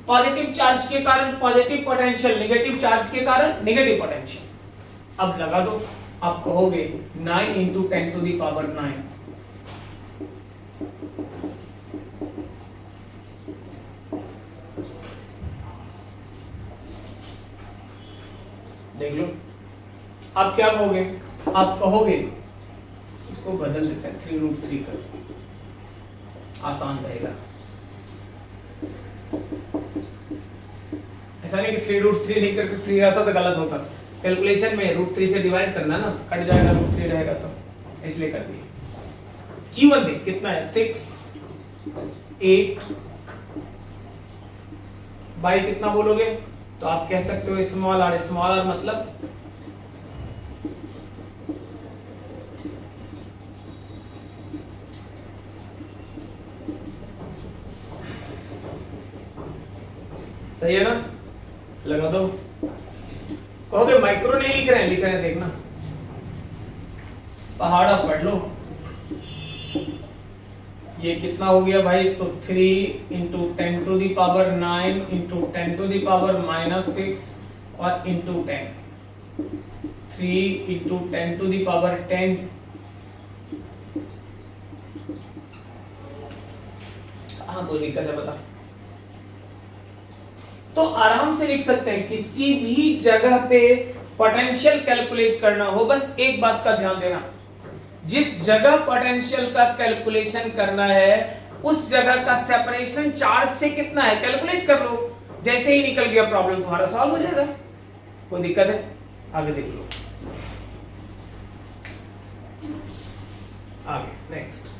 पॉजिटिव चार्ज के कारण पॉजिटिव पोटेंशियल, नेगेटिव चार्ज के कारण नेगेटिव पोटेंशियल। अब लगा दो, आप कहोगे 9 × 10⁹ देख लो। आप क्या कहोगे? आप कहोगे इसको बदल देते हैं, 3√3 कर दो, आसान रहेगा। ऐसा नहीं कि 3√3 नहीं करके 3 रहता तो गलत होता, कैलकुलेशन में √3 से डिवाइड करना ना, कट जाएगा, √3 रहेगा तो इसलिए कर दिए। Q1 देख कितना है, 6 8 बाई कितना बोलोगे, तो आप कह सकते हो स्मॉल r मतलब सही है ना, लगा दो। कहोगे माइक्रो नहीं लिख रहे हैं, लिख रहे हैं, देखना पहाड़ा पढ़ लो। ये कितना हो गया भाई, तो 3 × 10⁹ × 10⁻⁻⁶ और इंटू 10, 3 × 10⁻10। हाँ कोई दिक्कत है बता? तो आराम से लिख सकते हैं, किसी भी जगह पे पोटेंशियल कैलकुलेट करना हो, बस एक बात का ध्यान देना, जिस जगह पोटेंशियल का कैलकुलेशन करना है उस जगह का सेपरेशन चार्ज से कितना है कैलकुलेट कर लो, जैसे ही निकल गया प्रॉब्लम तुम्हारा सॉल्व हो जाएगा। कोई दिक्कत है? आगे देख लो, आगे नेक्स्ट।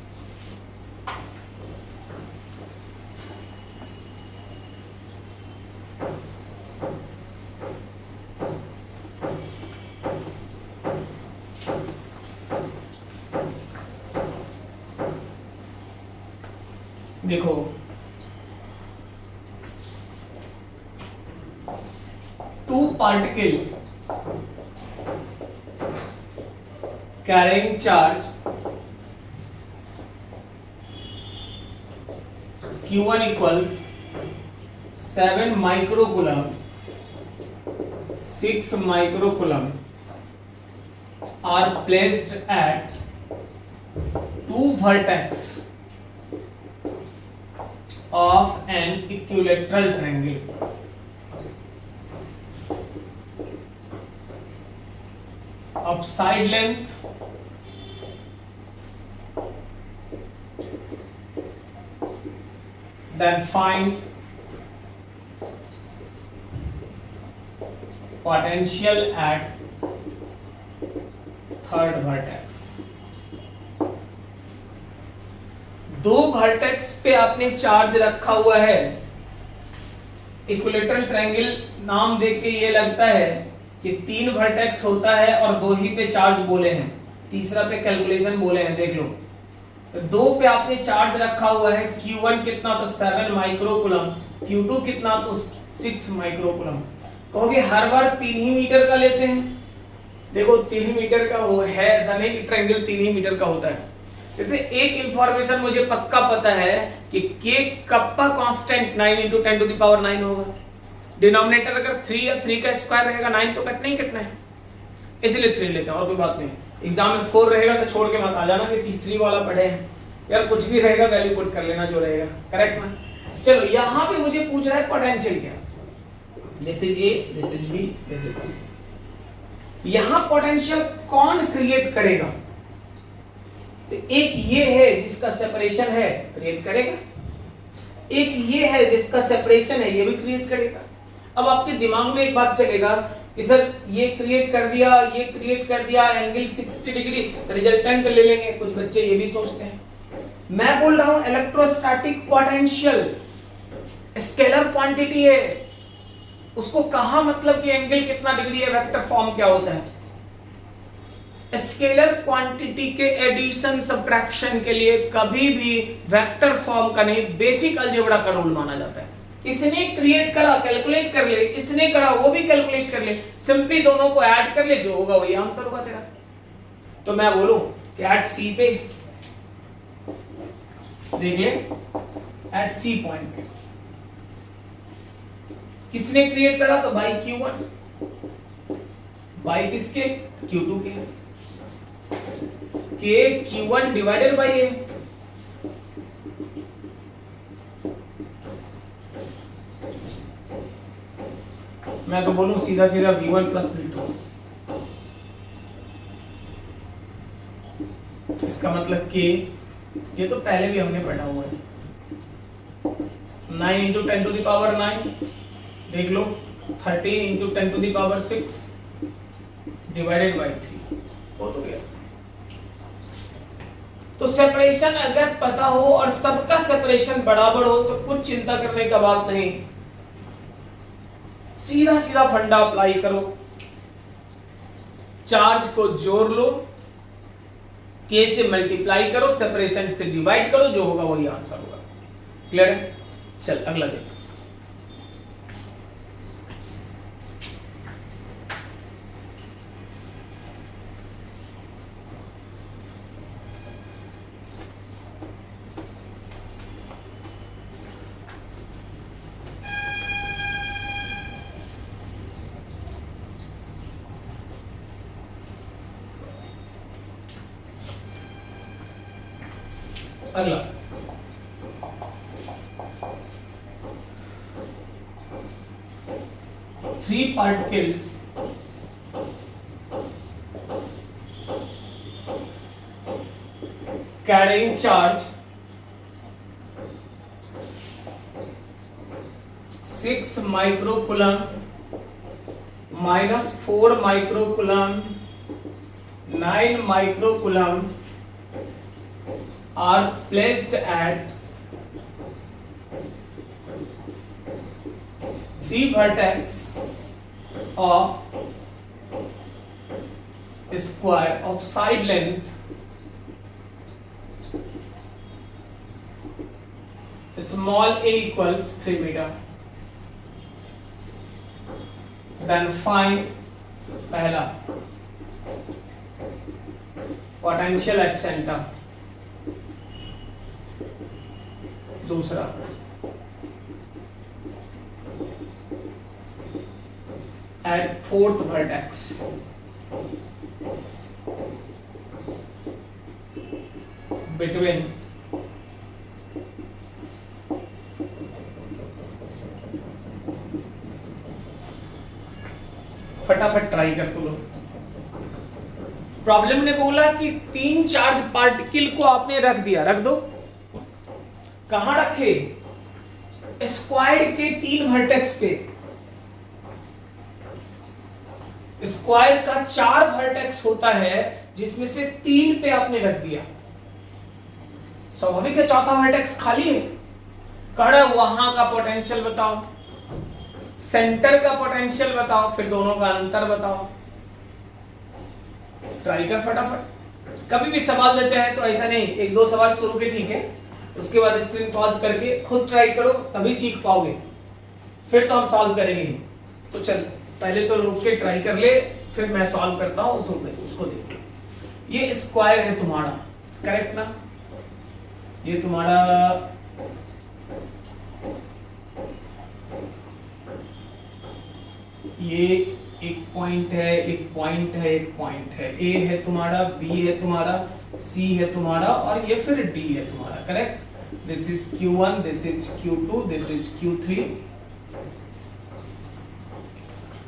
देखो two particle carrying charge Q1 equals 7 microcoulomb, 6 microcoulomb are placed at two vertex of an equilateral triangle. Of side length then find potential at third vertex. दो वर्टेक्स पे आपने चार्ज रखा हुआ है, इक्विलेटरल ट्रायंगल नाम देख के ये लगता है कि 3 वर्टेक्स होता है और 2 ही पे चार्ज बोले हैं, तीसरा पे कैलकुलेशन बोले हैं, देख लो। तो 2 पे आपने चार्ज रखा हुआ है, Q1 कितना तो 7 माइक्रोकूलम, Q2 कितना तो 6 माइक्रोकूलम। कहोगे हर बार 3 ही मीटर का लेते हैं, देखो 3 मीटर का वो है, नहीं ट्रायंगल 3 ही मीटर का होता है। जैसे एक इंफॉर्मेशन मुझे पक्का पता है कि K कप्पा कांस्टेंट 9 × 10⁹ होगा, डिनोमिनेटर अगर 3 या 3 का स्क्वायर रहेगा 9 तो कटना ही कटना है, इसलिए 3 लेते हैं और कोई बात नहीं। एग्जाम में 4 रहेगा तो छोड़ के मत आ जाना कि 3 वाला पढ़े हैं यार, कुछ भी रहेगा वैल्यू पुट कर लेना जो रहेगा, करेक्ट ना। चलो यहाँ पे मुझे पूछ रहा है पोटेंशियल क्या, this is a, this is b, this is c. यहाँ पोटेंशियल कौन क्रिएट करेगा, तो एक ये है जिसका सेपरेशन है क्रिएट करेगा, एक ये है जिसका सेपरेशन है ये भी क्रिएट करेगा। अब आपके दिमाग में एक बात चलेगा कि सर ये क्रिएट कर दिया, ये क्रिएट कर दिया, एंगल 60 डिग्री, रिजल्टेंट ले लेंगे, कुछ बच्चे ये भी सोचते हैं। मैं बोल रहा हूं इलेक्ट्रोस्टैटिक पोटेंशियल स्केलर क्वांटिटी है, उसको कहा मतलब कि एंगल कितना डिग्री है, वेक्टर फॉर्म क्या होता है। स्केलर क्वांटिटी के एडिशन सब्ट्रैक्शन के लिए कभी भी वेक्टर फॉर्म का नहीं, बेसिक अलजेब्रा का रूल माना जाता है। इसने क्रिएट करा कैलकुलेट कर ले, इसने करा वो भी कैलकुलेट कर ले, सिंपली दोनों को ऐड कर ले, जो होगा वही आंसर होगा तेरा। तो मैं बोलूं कि एट सी पे देख ले, एट सी पॉइंट पे किसने क्रिएट करा, तो बाई Q1, बाई किसके, Q2 के Q1 डिवाइडेड बाई ए। मैं तो बोलूं सीधा सीधा V1 प्लस V2, इसका मतलब कि ये तो पहले भी हमने पढ़ा हुआ है, 9 इंटू 10 टू द पावर 9, देख लो 13 into 10 to the power 6 divided by 3, हो तो गया। तो सेपरेशन अगर पता हो और सबका सेपरेशन बराबर हो तो कुछ चिंता करने का बात नहीं, सीधा सीधा फंडा अप्लाई करो, चार्ज को जोड़ लो, के से मल्टीप्लाई करो, सेपरेशन से डिवाइड करो, जो होगा वही आंसर होगा। क्लियर है? चल अगला देखो। अगला three particles carrying charge 6 microcoulomb minus 4 microcoulomb 9 microcoulomb are placed at three vertex of square of side length small a equals 3 meter. Then find पहला potential at center, दूसरा at fourth vertex, between फटाफट try कर तू लोग। Problem ने बोला कि 3 charge particle को आपने रख दिया, रख दो, कहां रखे, स्क्वायर के 3 वर्टेक्स पे। स्क्वायर का 4 वर्टेक्स होता है जिसमें से 3 पे आपने रख दिया, स्वाभाविक है चौथा वर्टेक्स खाली है। कह वहां का पोटेंशियल बताओ, सेंटर का पोटेंशियल बताओ, फिर दोनों का अंतर बताओ। ट्राई कर फटाफट। कभी भी सवाल देते हैं तो ऐसा नहीं, 1-2 सवाल शुरू के ठीक है, उसके बाद स्क्रीन पॉज करके खुद ट्राई करो, तभी सीख पाओगे, फिर तो हम सॉल्व करेंगे। तो चल पहले तो रुक के ट्राई कर ले, फिर मैं सॉल्व करता हूँ, उसको देखो। ये स्क्वायर है तुम्हारा, करेक्ट ना, ये तुम्हारा ये एक पॉइंट है, एक पॉइंट है, एक पॉइंट है, ए है तुम्हारा, बी है तुम्हारा, सी है तुम्हारा, और ये फिर डी है तुम्हारा, correct. This is Q1, this is Q2, this is Q3।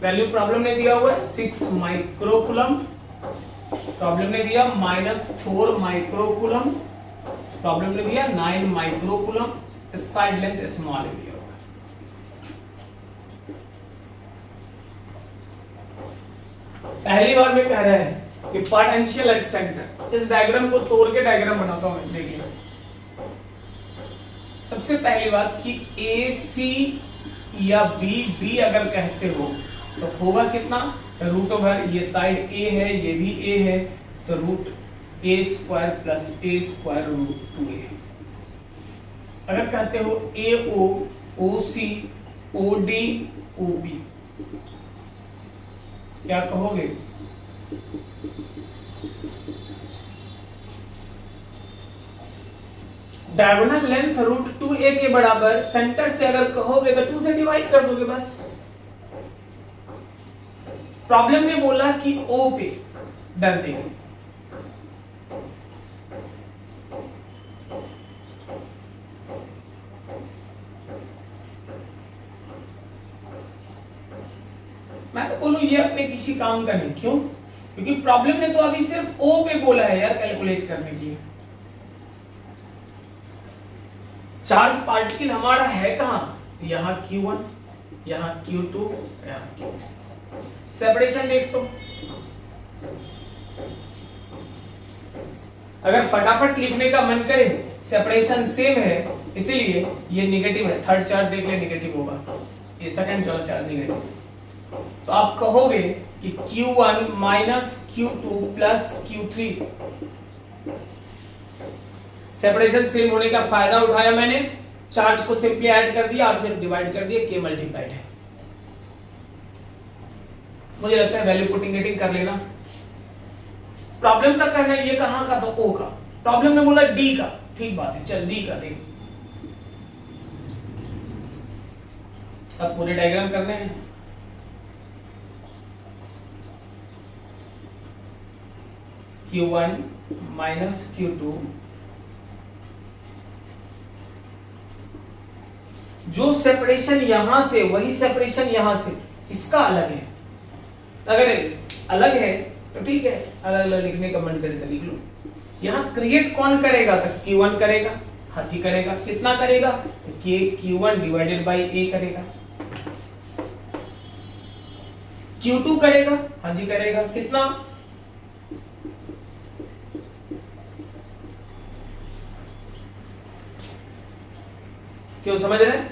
Value problem ने दिया हुआ है 6 माइक्रोकूलम, प्रॉब्लम ने दिया -4 माइक्रोकूलम, प्रॉब्लम ने दिया 9 माइक्रोकूलम, साइड लेंथ स्मॉल है दिया हुआ है। पहली बार में कह रहे हैं कि पोटेंशियल एट सेंटर। इस डायग्राम को तोड़ के डायग्राम बनाता हूं मैं, देखिए। सबसे पहली बात कि ए सी या बी बी अगर कहते हो तो होगा कितना, रूट ओवर, ये साइड ए है, ये भी ए है, तो रूट ए स्क्वायर प्लस ए स्क्वायर रूट 2a। अगर कहते हो ए ओ, ओ सी, ओ डी, ओ बी, क्या कहोगे? डायगोनल लेंथ रूट 2a के बराबर, सेंटर से अगर कहोगे तो 2 से डिवाइड कर दोगे बस। प्रॉब्लम ने बोला कि O पे डन देंगे, मैं तो बोलूं ये अपने किसी काम का नहीं। क्यों? क्योंकि प्रॉब्लम ने तो अभी सिर्फ O पे बोला है यार कैलकुलेट करने के लिए। चार्ज पार्टिकल हमारा है कहां? यहां Q1, यहां Q2, यहां Q3। सेपरेशन देख तो, अगर फटाफट लिखने का मन करे, सेपरेशन सेम है इसलिए ये नेगेटिव है, थर्ड चार्ज देख ले नेगेटिव होगा, ये सेकंड वाला चार्ज नेगेटिव। तो आप कहोगे कि Q1 minus Q2 plus Q3। Separation same होने का फायदा उठाया मैंने, चार्ज को सिंपली ऐड कर दिया, R से डिवाइड कर दिया, K मल्टीप्लाइड है। मुझे लगता है वैल्यू पुटिंग गेटिंग कर लेना। प्रॉब्लम का करना है ये कहां का, तो O का। प्रॉब्लम ने बोला D का, ठीक बात है, चल D का देख। अब पूरे डायग्राम करने हैं। Q1 माइनस Q2, जो सेपरेशन यहां से वही सेपरेशन यहां से, इसका अलग है। अगर अलग है तो ठीक है, अलग अलग लिखने का मन करे तो लिख लो। यहां क्रिएट कौन करेगा, तो Q1 करेगा, हाँ जी करेगा। कितना करेगा? Q1 डिवाइडेड बाई A करेगा। Q2 करेगा, हाँ जी करेगा। कितना? क्यों समझ रहे हैं?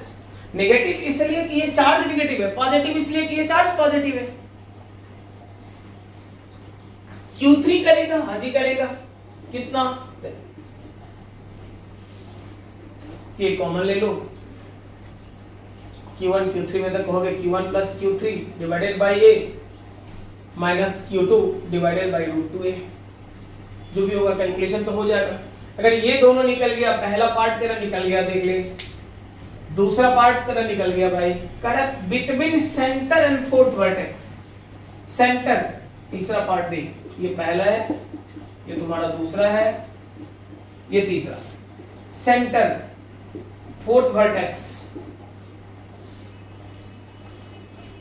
नेगेटिव इसलिए कि ये चार्ज नेगेटिव है, पॉजिटिव इसलिए कि ये चार्ज पॉजिटिव है। Q3 करेगा, हाँ जी करेगा। कितना? ये कॉमन ले लो, Q1 Q3 में तो कहोगे Q1 plus Q3 divided by A minus Q2 divided by root 2A। जो भी होगा कैलकुलेशन तो हो जाएगा। अगर ये दोनों निकल गया, पहला पार्ट तेरा निकल गया, देख ले। दूसरा पार्ट तेरा निकल गया भाई, correct, between centre and fourth vertex. Centre तीसरा पार्ट देख, ये पहला है, ये तुम्हारा दूसरा है, ये तीसरा। सेंटर फोर्थ वर्टेक्स,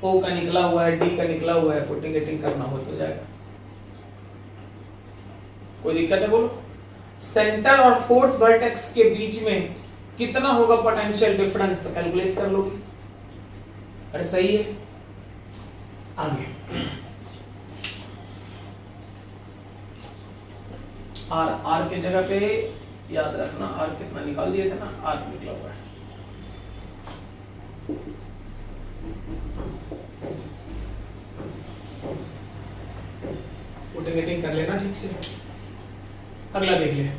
O का निकला हुआ है, D का निकला हुआ है, पुटिंग गेटिंग करना हो तो जाएगा। कोई दिक्कत है बोलो? सेंटर और फोर्थ वर्टेक्स के बीच में कितना होगा पोटेंशियल डिफरेंस, तो कैलकुलेट कर लोगे। अरे सही है। आगे R के जगह पे याद रखना, R कितना निकाल दिए थे ना, R निकला हुआ है। पुटिंग गेटिंग कर लेना ठीक से। अगला देख ले।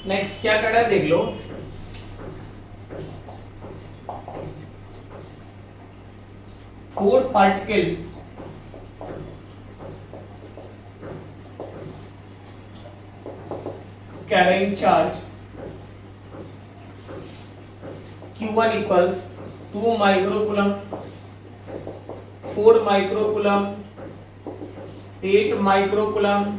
नेक्स्ट क्या कर रहा है देख लो, four particle carrying charge Q1 equals 2 microcoulomb, 4 microcoulomb, 8 microcoulomb,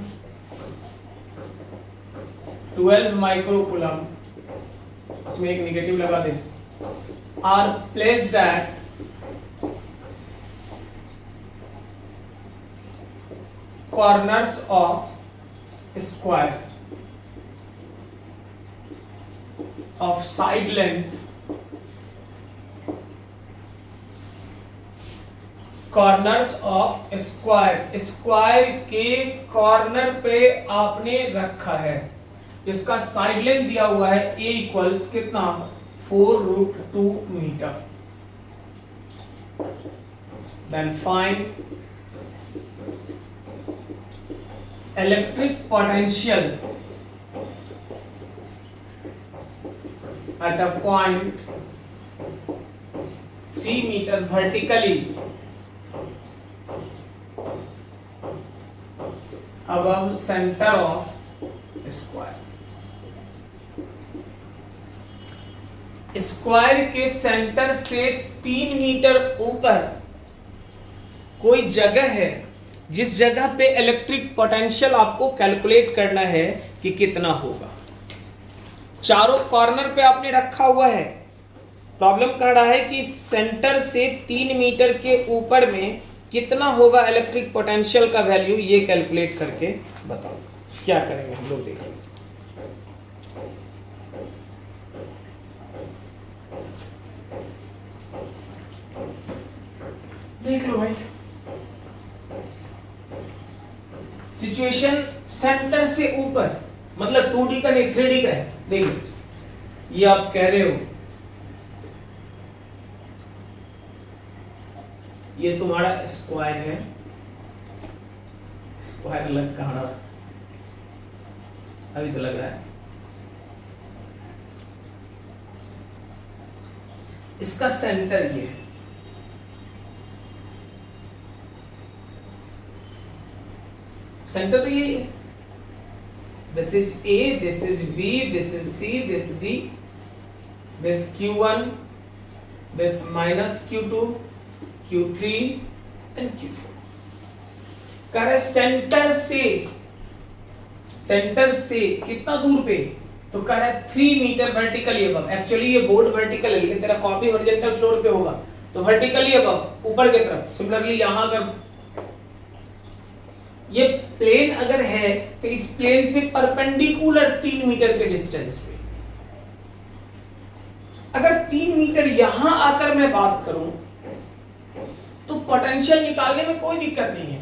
12 microcoulomb, इसमें एक नेगेटिव लगा दें, are placed at corners of square of side length, corners of square, square के कॉर्नर पे आपने रखा है, इसका साइड लेंथ दिया हुआ है a इक्वल्स कितना 4√2 metre. Then find electric potential at a point 3 meter vertically above center of square। Square के सेंटर से 3 मीटर ऊपर कोई जगह है जिस जगह पे इलेक्ट्रिक पोटेंशियल आपको कैलकुलेट करना है कि कितना होगा। चारों कॉर्नर पे आपने रखा हुआ है, प्रॉब्लम कर रहा है कि सेंटर से 3 मीटर के ऊपर में कितना होगा इलेक्ट्रिक पोटेंशियल का वैल्यू, ये कैलकुलेट करके बताओ। क्या करेंगे हम लोग, देख लो। देख लो भाई, सिचुएशन सेंटर से ऊपर मतलब 2D का नहीं 3D का है। देखो ये आप कह रहे हो ये तुम्हारा स्क्वायर है, स्क्वायर लग कहाँ रहा, अभी तो लग रहा है इसका सेंटर ये है, सेंटर तो यही है। This is A, this is B, this is C, this D, this Q1, this minus Q2, Q3 and Q4। कह रहे सेंटर से कितना दूर पे, तो कह रहा है 3 मीटर वर्टिकली अबव। एक्चुअली ये बोर्ड वर्टिकल है लेकिन तेरा कॉपी हॉरिजॉन्टल फ्लोर पे होगा, तो वर्टिकली अबव ऊपर की तरफ। सिमिलरली यहां अगर ये प्लेन अगर है तो इस प्लेन से परपेंडिकुलर 3 मीटर के डिस्टेंस पे, अगर 3 मीटर यहां आकर मैं बात करूं तो पोटेंशियल निकालने में कोई दिक्कत नहीं है।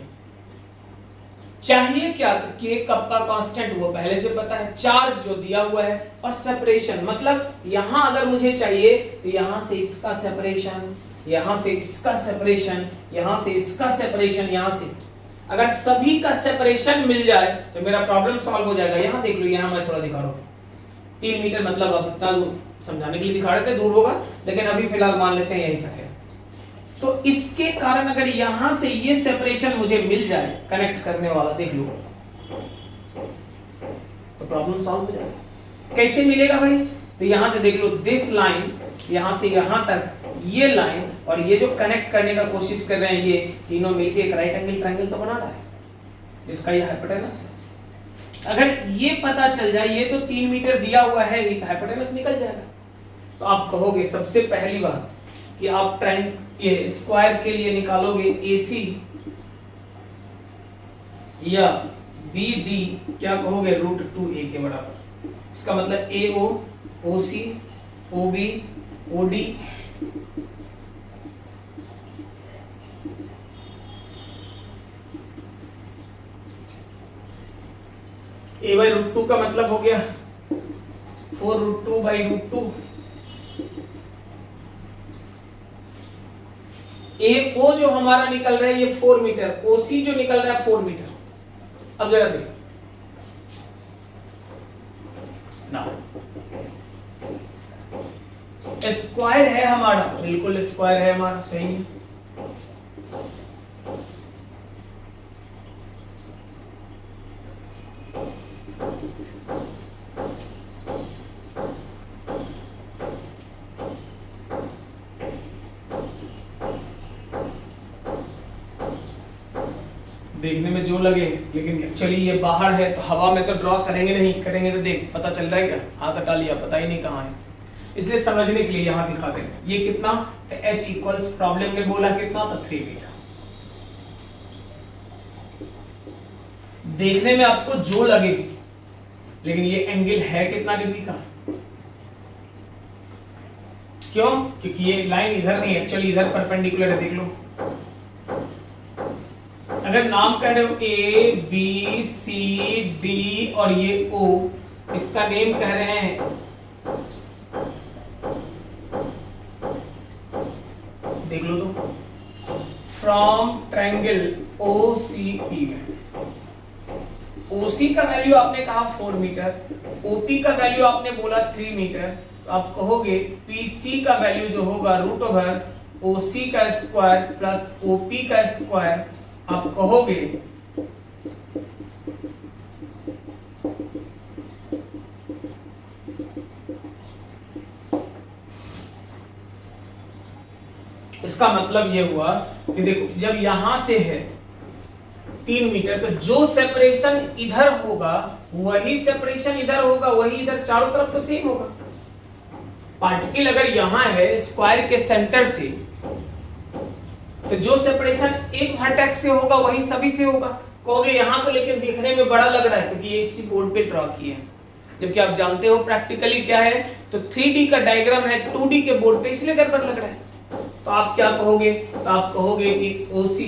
चाहिए क्या, तो के कब का कांस्टेंट वो पहले से पता है, चार्ज जो दिया हुआ है, और सेपरेशन मतलब यहां अगर मुझे चाहिए तो यहां से इसका सेपरेशन, यहां से इसका सेपरेशन, यहां से इसका सेपरेशन, यहां से अगर सभी का सेपरेशन मिल जाए तो मेरा प्रॉब्लम सॉल्व हो जाएगा। यहां देख लो, यहां मैं थोड़ा दिखा रहा हूं 3 मीटर मतलब अब इतना दूर समझाने के लिए दिखा रहे थे, दूर होगा लेकिन अभी फिलहाल मान लेते हैं यही तक है। तो इसके कारण अगर यहां से ये सेपरेशन मुझे मिल जाए कनेक्ट करने वाला, देख लो तो प्रॉब्लम सॉल्व हो जाएगा। कैसे मिलेगा भाई, तो यहां से देख लो दिस लाइन, यहां से यहां तक ये लाइन और ये जो कनेक्ट करने का कोशिश कर रहे हैं ये तीनों मिलके एक राइट एंगल ट्रायंगल तो बना रहा है, इसका ये हाइपोटेनस है। अगर ये पता चल जाए, ये तो 3 मीटर दिया हुआ है, ये हाइपोटेनस निकल जाएगा। तो आप कहोगे सबसे पहली बात कि आप ये स्क्वायर के लिए निकालोगे AC या BD, क्या कहोगे √2a के बराबर। इसका मतलब AO, OC, OB, OD A/√2 का मतलब हो गया 4√2/√2। AO जो हमारा निकल रहा है ये 4 मीटर, OC जो निकल रहा है 4 मीटर। अब जरा देखो ना, स्क्वायर है हमारा, बिल्कुल स्क्वायर है हमारा, सही है। देखने में जो लगे, लेकिन एक्चुअली ये बाहर है, तो हवा में तो ड्रॉ करेंगे नहीं, करेंगे तो देख पता चल रहा है क्या, हाथ हटा लिया, पता ही नहीं कहाँ है। इसलिए समझने के लिए यहाँ दिखा दें। ये कितना, h इक्वल्स, प्रॉब्लम में बोला कितना था 3 मीटर। देखने में आपको जो लगे, लेकिन ये एंगल है कितना डिग्री का, क्यों? क्योंकि ये लाइन इधर नहीं, एक्चुअली इधर परपेंडिकुलर है, देख लो। अगर नाम कह रहे हो ए बी सी डी और ये ओ, इसका नेम कह रहे हैं देख लो तो, from triangle o c p में। ओसी का वैल्यू आपने कहा 4 मीटर, ओपी का वैल्यू आपने बोला 3 मीटर, तो आप कहोगे पीसी का वैल्यू जो होगा रूट ओवर ओसी का स्क्वायर प्लस ओपी का स्क्वायर, आप कहोगे इसका मतलब ये हुआ कि देखो जब यहां से है 3 मीटर, तो जो सेपरेशन इधर होगा वही सेपरेशन इधर होगा, वही इधर, चारों तरफ तो सेम होगा। पार्टिकल अगर यहां है स्क्वायर के सेंटर से, तो जो सेपरेशन एक वर्टेक्स से होगा वही सभी से होगा। कहोगे यहां तो लेकिन दिखने में बड़ा लग रहा है क्योंकि ये इसी बोर्ड पे ड्रॉ किए हैं, जबकि आप जानते हो प्रैक्टिकली क्या है, तो 3D का डायग्राम है 2D के बोर्ड पे, इसलिए गड़बड़ लग रहा है। तो आप क्या कहोगे, तो आप कहोगे कि ओसी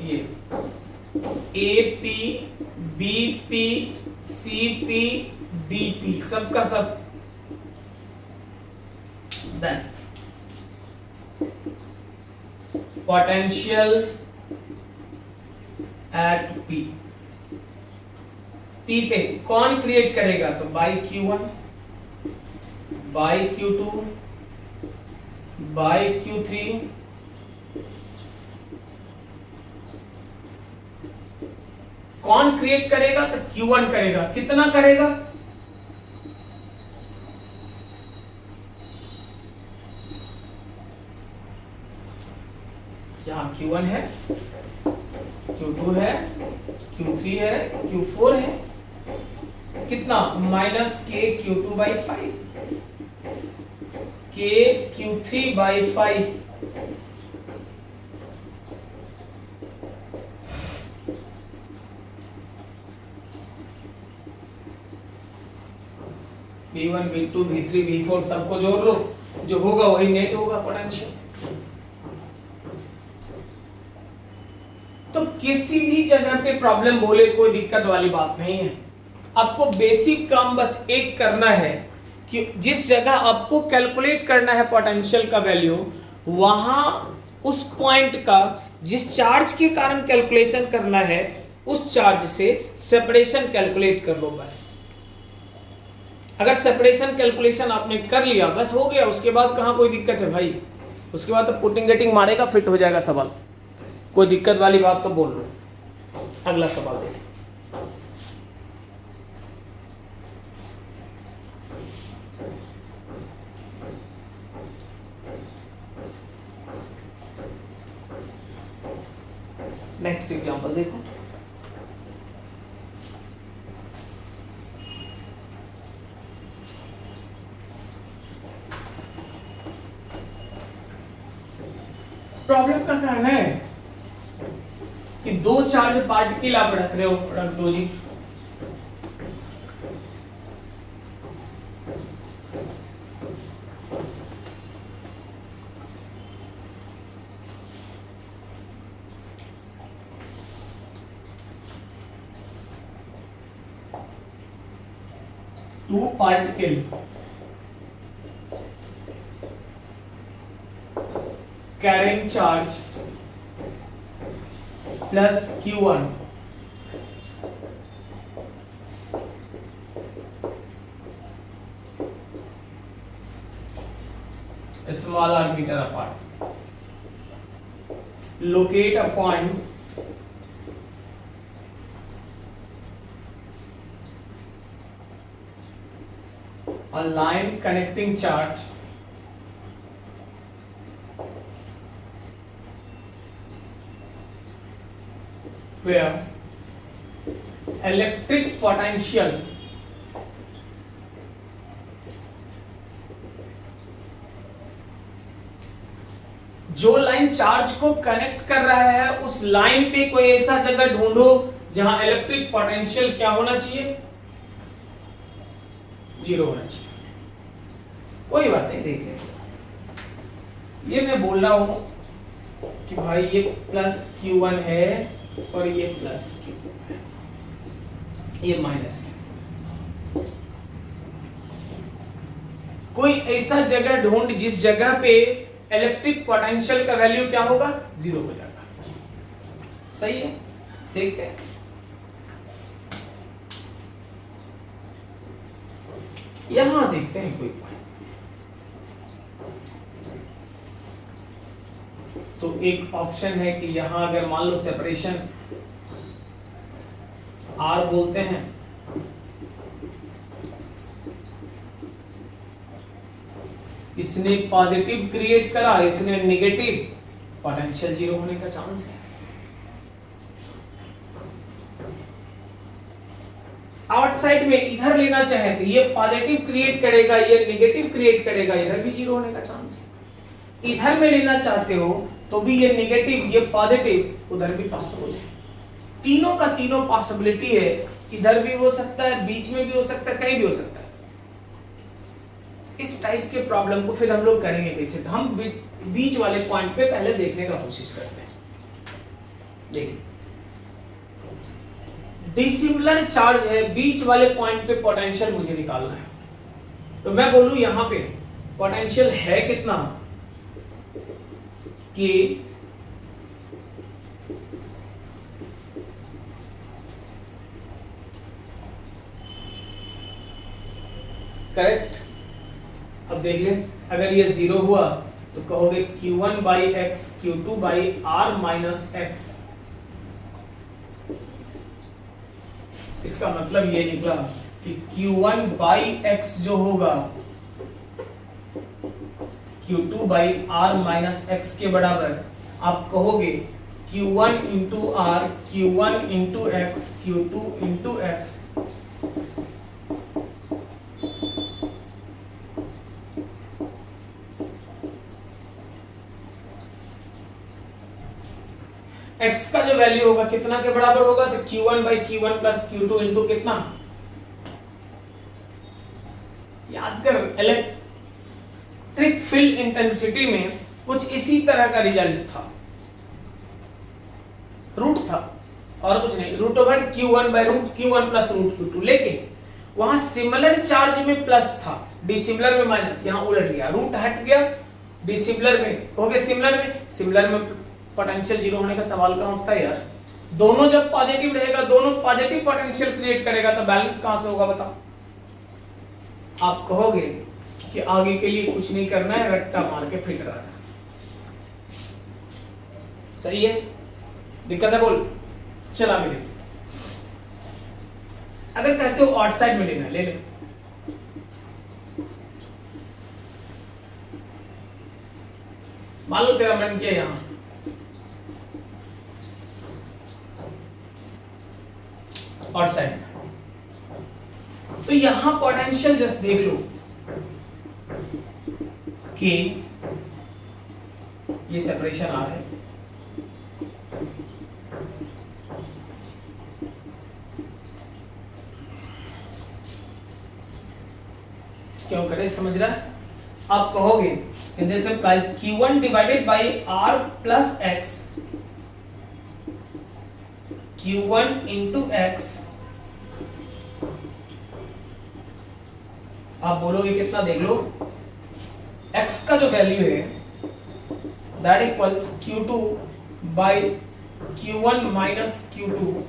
ये AP BP CP DP सबका सब, then potential at P, P पे कौन क्रिएट करेगा, तो by Q1 by Q2 by Q3 कौन क्रिएट करेगा, तो Q1 करेगा। कितना करेगा, जहां Q1 है, Q2 है, Q3 है, Q4 है, कितना, माइनस के Q2 बाई 5, के Q3 by 5, V1 V2 V3 V4 सबको जोड़ लो, जो होगा वही नेट होगा पोटेंशियल। तो किसी भी जगह पे प्रॉब्लम बोले कोई दिक्कत वाली बात नहीं है। आपको बेसिक काम बस एक करना है कि जिस जगह आपको कैलकुलेट करना है पोटेंशियल का वैल्यू, वहां उस पॉइंट का जिस चार्ज के कारण कैलकुलेशन करना है, उस चार्ज से सेपरेशन कैलकुलेट कर लो बस। अगर सेपरेशन कैलकुलेशन आपने कर लिया बस हो गया, उसके बाद कहाँ कोई दिक्कत है भाई, उसके बाद तो पुटिंग गेटिंग मारेगा, फिट हो जाएगा सवाल। कोई दिक्कत वाली बात तो बोल लो। अगला सवाल देखिए, नेक्स्ट एग्जांपल देखो। प्रॉब्लम का कहना है कि दो चार्ज पार्टिकल आप रख रहे हो, रख दो जी। Two particle carrying charge plus Q1 . smaller meter apart. Locate a point a line connecting charge where electric potential जो लाइन चार्ज को कनेक्ट कर रहा है उस लाइन पे कोई ऐसा जगह ढूंढो जहां इलेक्ट्रिक पोटेंशियल क्या होना चाहिए, 0 होना चाहिए। कोई बात नहीं, देख लेंगे। ये मैं बोल रहा हूं कि भाई ये प्लस Q1 है और ये प्लस Q2 है, ये माइनस Q2। कोई ऐसा जगह ढूंढ जिस जगह पे इलेक्ट्रिक पोटेंशियल का वैल्यू क्या होगा, 0 हो जाएगा। सही है, देखते हैं। यहां देखते हैं कोई पॉइंट। तो एक ऑप्शन है कि यहां अगर मान लो सेपरेशन R बोलते हैं, इसने पॉजिटिव क्रिएट करा, इसने नेगेटिव, पोटेंशियल 0 होने का चांस है। आउटसाइड में इधर लेना चाहे तो ये पॉजिटिव क्रिएट करेगा, ये नेगेटिव क्रिएट करेगा, इधर भी 0 होने का चांस है। इधर में लेना चाहते हो तो भी ये नेगेटिव, ये पॉजिटिव, उधर भी पॉसिबल है। तीनों का तीनों पॉसिबिलिटी है, इधर भी हो सकता है, बीच में भी हो सकता है, कहीं भी हो सकता है। इस टाइप के प्रॉब्लम को फिर हम लोग करेंगे कैसे, तो हम बीच वाले पॉइंट पे पहले देखने का कोशिश करते हैं। देखिए, डिसिमिलर चार्ज है, बीच वाले पॉइंट पे पोटेंशियल मुझे निकालना है। तो मैं बोलूं यहां पे पोटेंशियल है कितना, कि करेक्ट। अब देख ले, अगर ये 0 हुआ तो कहोगे Q1 by x, Q2 by R minus x. इसका मतलब ये निकला कि Q1 बाई एक्स जो होगा Q2 by R minus x के बराबर आप कहोगे Q1 into R, Q1 into x, Q2 into x. x का जो वैल्यू होगा कितना के बराबर होगा, तो Q1 by Q1 plus Q2 into कितना, याद कर, इलेक्ट्रिक फील्ड इंटेंसिटी में कुछ इसी तरह का रिजल्ट था, रूट था और कुछ नहीं, root over Q1 by root Q1 plus root Q2। लेकिन वहां सिमिलर चार्ज में प्लस था, डिसिमिलर में माइनस, यहां उलट गया, रूट हट गया, डिसिमिलर में हो गया सिमिलर में। सिमिलर में पोटेंशियल 0 होने का सवाल कहां उठता है यार। दोनों जब पॉजिटिव रहेगा, दोनों पॉजिटिव पोटेंशियल क्रिएट करेगा, तो बैलेंस कहां से होगा बताओ। आप कहोगे कि आगे के लिए कुछ नहीं करना है, रट्टा मार के फिट रहना। सही है, दिक्कत है बोल, चला भी देख। अगर कहते हो आउटसाइड में लेना, ले ले। मान लो तेरा मन किया यहां, आउटसाइड, तो यहां पोटेंशियल जस्ट देख लो कि ये सेपरेशन आ रहा है, क्यों करे, समझ रहा है। आप कहोगे this implies Q1 divided by R plus x, Q1 into x. आप बोलोगे कितना, देख लो, x का जो वैल्यू है that equals Q2 by Q1 minus Q2।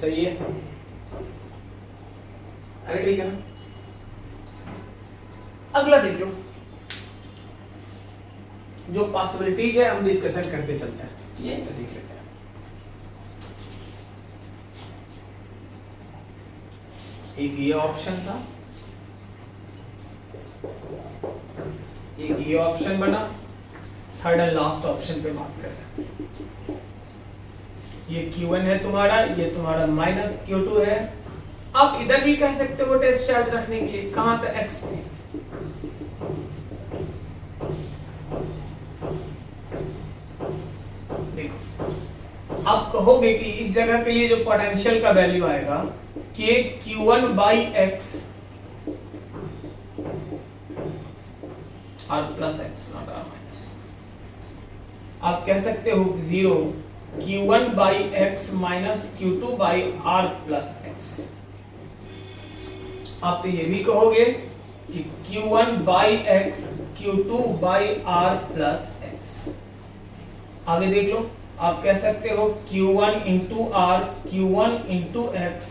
सही है, अरे ठीक है ना। अगला देख लो, जो पॉसिबिलिटीज है हम डिस्कशन करते चलते हैं, ये देख लेते हैं। एक ये ऑप्शन था, एक ये ऑप्शन बना, थर्ड एंड लास्ट ऑप्शन पे बात कर रहे हैं। ये Q1 है तुम्हारा, ये तुम्हारा माइनस Q2 है। आप इधर भी कह सकते हो टेस्ट चार्ज रखने के लिए, कहां तक X पे, देखो आप कहोगे कि इस जगह के लिए जो पोटेंशियल का वैल्यू आएगा कि Q1 by x r plus x not r minus, आप कह सकते हो 0 Q1 by x minus Q2 by r plus x. आप तो ये भी कहोगे कि Q1 by x Q2 by r plus x. आगे देख लो, आप कह सकते हो Q1 into r, Q1 into x,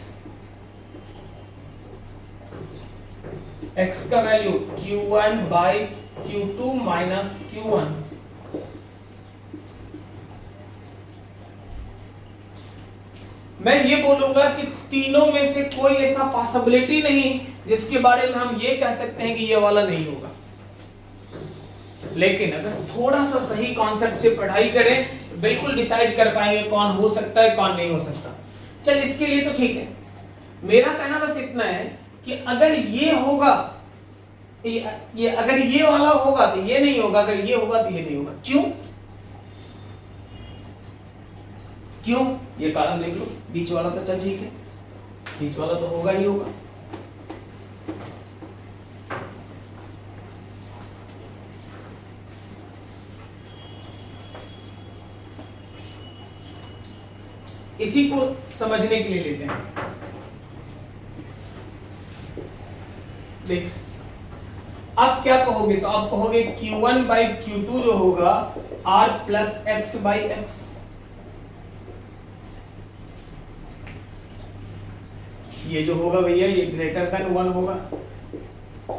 x का value Q1 by Q2 minus Q1। मैं ये बोलूंगा कि तीनों में से कोई ऐसा पॉसिबिलिटी नहीं जिसके बारे में हम ये कह सकते हैं कि ये वाला नहीं होगा। लेकिन अगर थोड़ा सा सही कॉन्सेप्ट से पढ़ाई करें तो बिल्कुल डिसाइड कर पाएंगे कौन हो सकता है कौन नहीं हो सकता। चल इसके लिए तो ठीक है, मेरा कहना बस इतना है कि अगर ये होगा, ये अगर ये वाला होगा तो ये नहीं होगा, अगर ये होगा तो ये नहीं होगा। क्यों क्यों? ये कारण देख लो, बीच वाला तो चल ठीक है, बीच वाला तो होगा ही होगा। इसी को समझने के लिए लेते हैं। देख आप क्या कहोगे, तो आप कहोगे Q1 बाई Q2 जो होगा R plus x by x. ये जो होगा भैया ये ग्रेटर देन 1 होगा,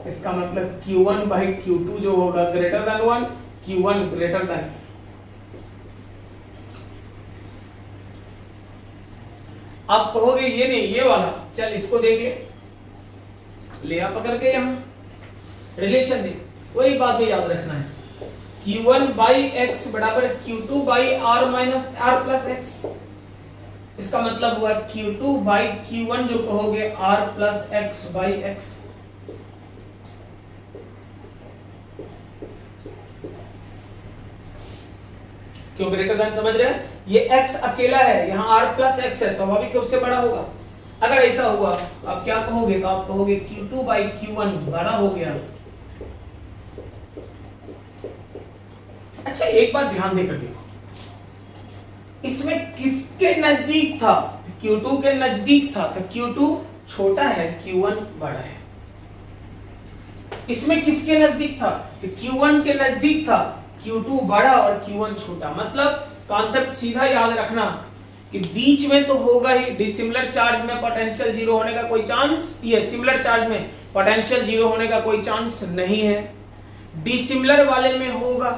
इसका मतलब Q1 बाई Q2 जो होगा greater than 1, Q1 greater than. आप कहोगे ये नहीं ये वाला, चल इसको देख ले आ पकड़ के, यहां रिलेशन दे, वही बात भी याद रखना है। Q1 बाई एक्स बराबर Q2 by r minus r plus x. इसका मतलब हुआ Q2 बाई Q1 जो कहोगे R plus x by x. क्यों ग्रेटर देन समझ रहे हैं? ये x अकेला है, यहाँ R प्लस एक्स है, स्वाभाविक है उससे बड़ा होगा। अगर ऐसा हुआ तो आप क्या कहोगे, तो आप कहोगे Q2 बाई Q1 बड़ा हो गया। अच्छा एक बात ध्यान देकर देखो, इसमें किसके नजदीक था? Q2 के नजदीक था, तो Q2 छोटा है, Q1 बड़ा है। इसमें किसके नजदीक था? तो Q1 के नजदीक था, Q2 बड़ा और Q1 छोटा। मतलब कॉन्सेप्ट सीधा याद रखना कि बीच में तो होगा ही, डिसिमिलर चार्ज में पोटेंशियल जीरो होने का कोई चांस, ये सिमिलर चार्ज में पोटेंशियल जीरो होने का कोई चांस नहीं है। डिसिमिलर वाले में होगा,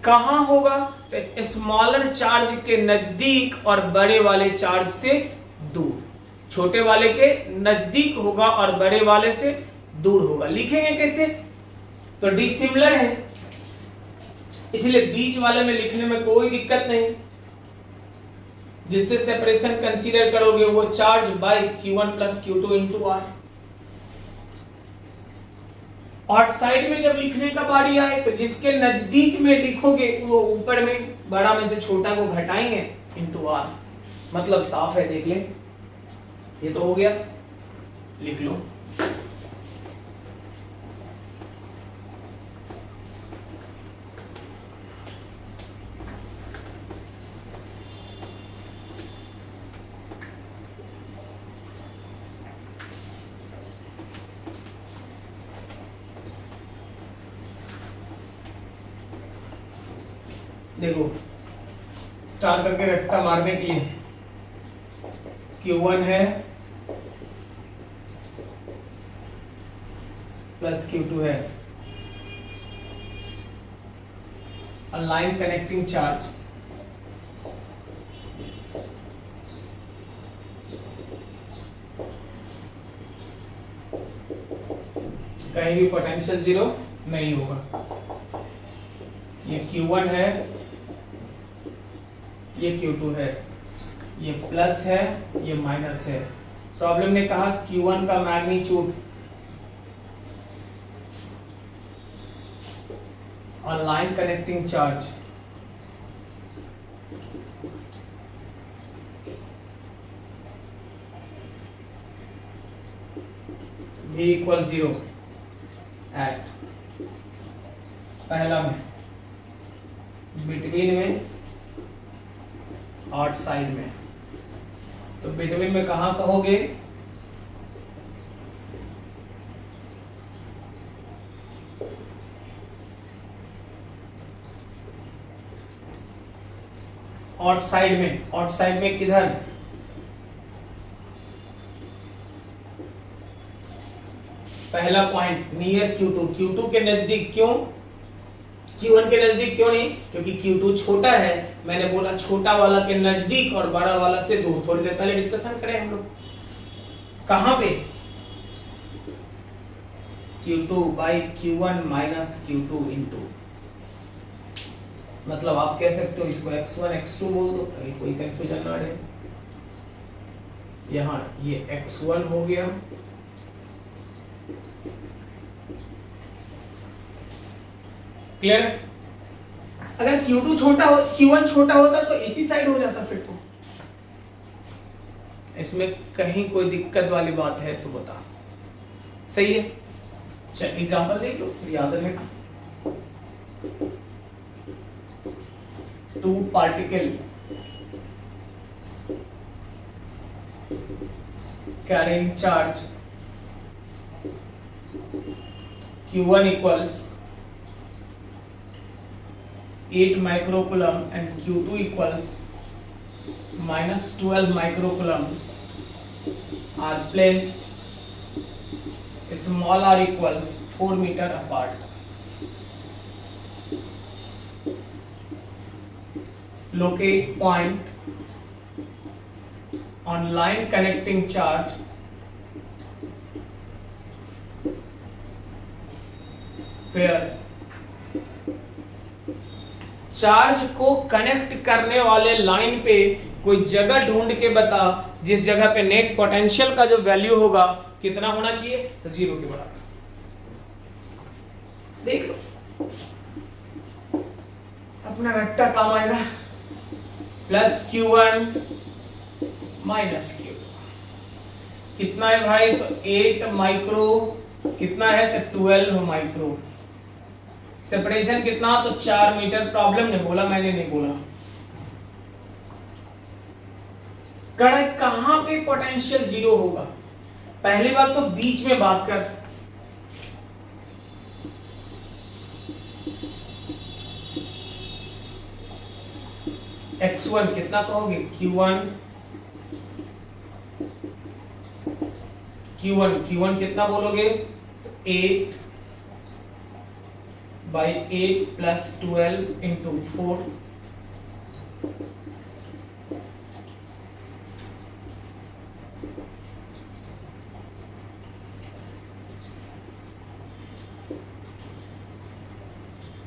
कहां होगा? तो स्मॉलर चार्ज के नजदीक और बड़े वाले चार्ज से दूर। छोटे वाले के नजदीक होगा और बड़े वाले से दूर होगा। लिखेंगे कैसे? तो डिसिमिलर है इसलिए बीच वाले में लिखने में कोई दिक्कत नहीं। जिससे सेपरेशन कंसीडर करोगे वो charge by Q1 plus Q2 into r. और साइड में जब लिखने का बारी आए तो जिसके नजदीक में लिखोगे वो ऊपर में बड़ा में से छोटा को घटाएंगे इंटू आर। मतलब साफ है, देख ले, ये तो हो गया, लिख लो। देखो स्टार करके रट्टा मारने के लिए Q1 है प्लस Q2 है, लाइन कनेक्टिंग चार्ज कहीं भी पोटेंशियल जीरो नहीं होगा। ये Q1 है, ये Q2 है, ये प्लस है, ये माइनस है। प्रॉब्लम ने कहा Q1 का मैग्नीट्यूड और line connecting charge V equal 0 at पहला में, बिटवीन में और साइड में। तो बिटवीन में कहाँ कहोगे? आउटसाइड में। आउटसाइड में किधर? पहला पॉइंट नियर Q2, Q2 के नजदीक। क्यों Q1 के नजदीक क्यों नहीं? क्योंकि Q2 छोटा है। मैंने बोला छोटा वाला के नजदीक और बड़ा वाला से दूर। थोड़ी देर पहले डिस्कशन करें हम लोग। कहां पे? Q2 by Q1 minus Q2 into, मतलब आप कह सकते हो इसको x1 x2 बोल दो ताकि कोई कंफ्यूजन ना रहे। यहाँ ये x1 हो गया, क्लियर? अगर Q2 छोटा हो, Q1 छोटा होता तो इसी साइड हो जाता फिर तो। इसमें कहीं कोई दिक्कत वाली बात है तो बता। सही है? चल एग्जांपल देख लो, याद रहेगा। Two particle carrying charge Q1 equals 8 microcoulomb and Q2 equals minus 12 microcoulomb are placed small r equals 4 meter apart. Locate point on line connecting charge where charge को कनेक्ट करने वाले लाइन पे कोई जगह ढूंढ के बता जिस जगह पे नेट पोटेंशियल का जो वैल्यू होगा कितना होना चाहिए? तो 0 के बराबर। देख लो अपना रट्टा काम आएगा। प्लस Q1 माइनस Q2 कितना है भाई? तो 8 माइक्रो, कितना है? तो 12 माइक्रो। सेपरेशन कितना? तो 4 मीटर। प्रॉब्लम ने बोला, मैंने नहीं बोला। कड़ा कहां पे पोटेंशियल 0 होगा? पहली बात तो बीच में बात कर। x1 कितना कहोगे? Q1 कितना बोलोगे? 8 बाई 8 प्लस 12 इंटू 4।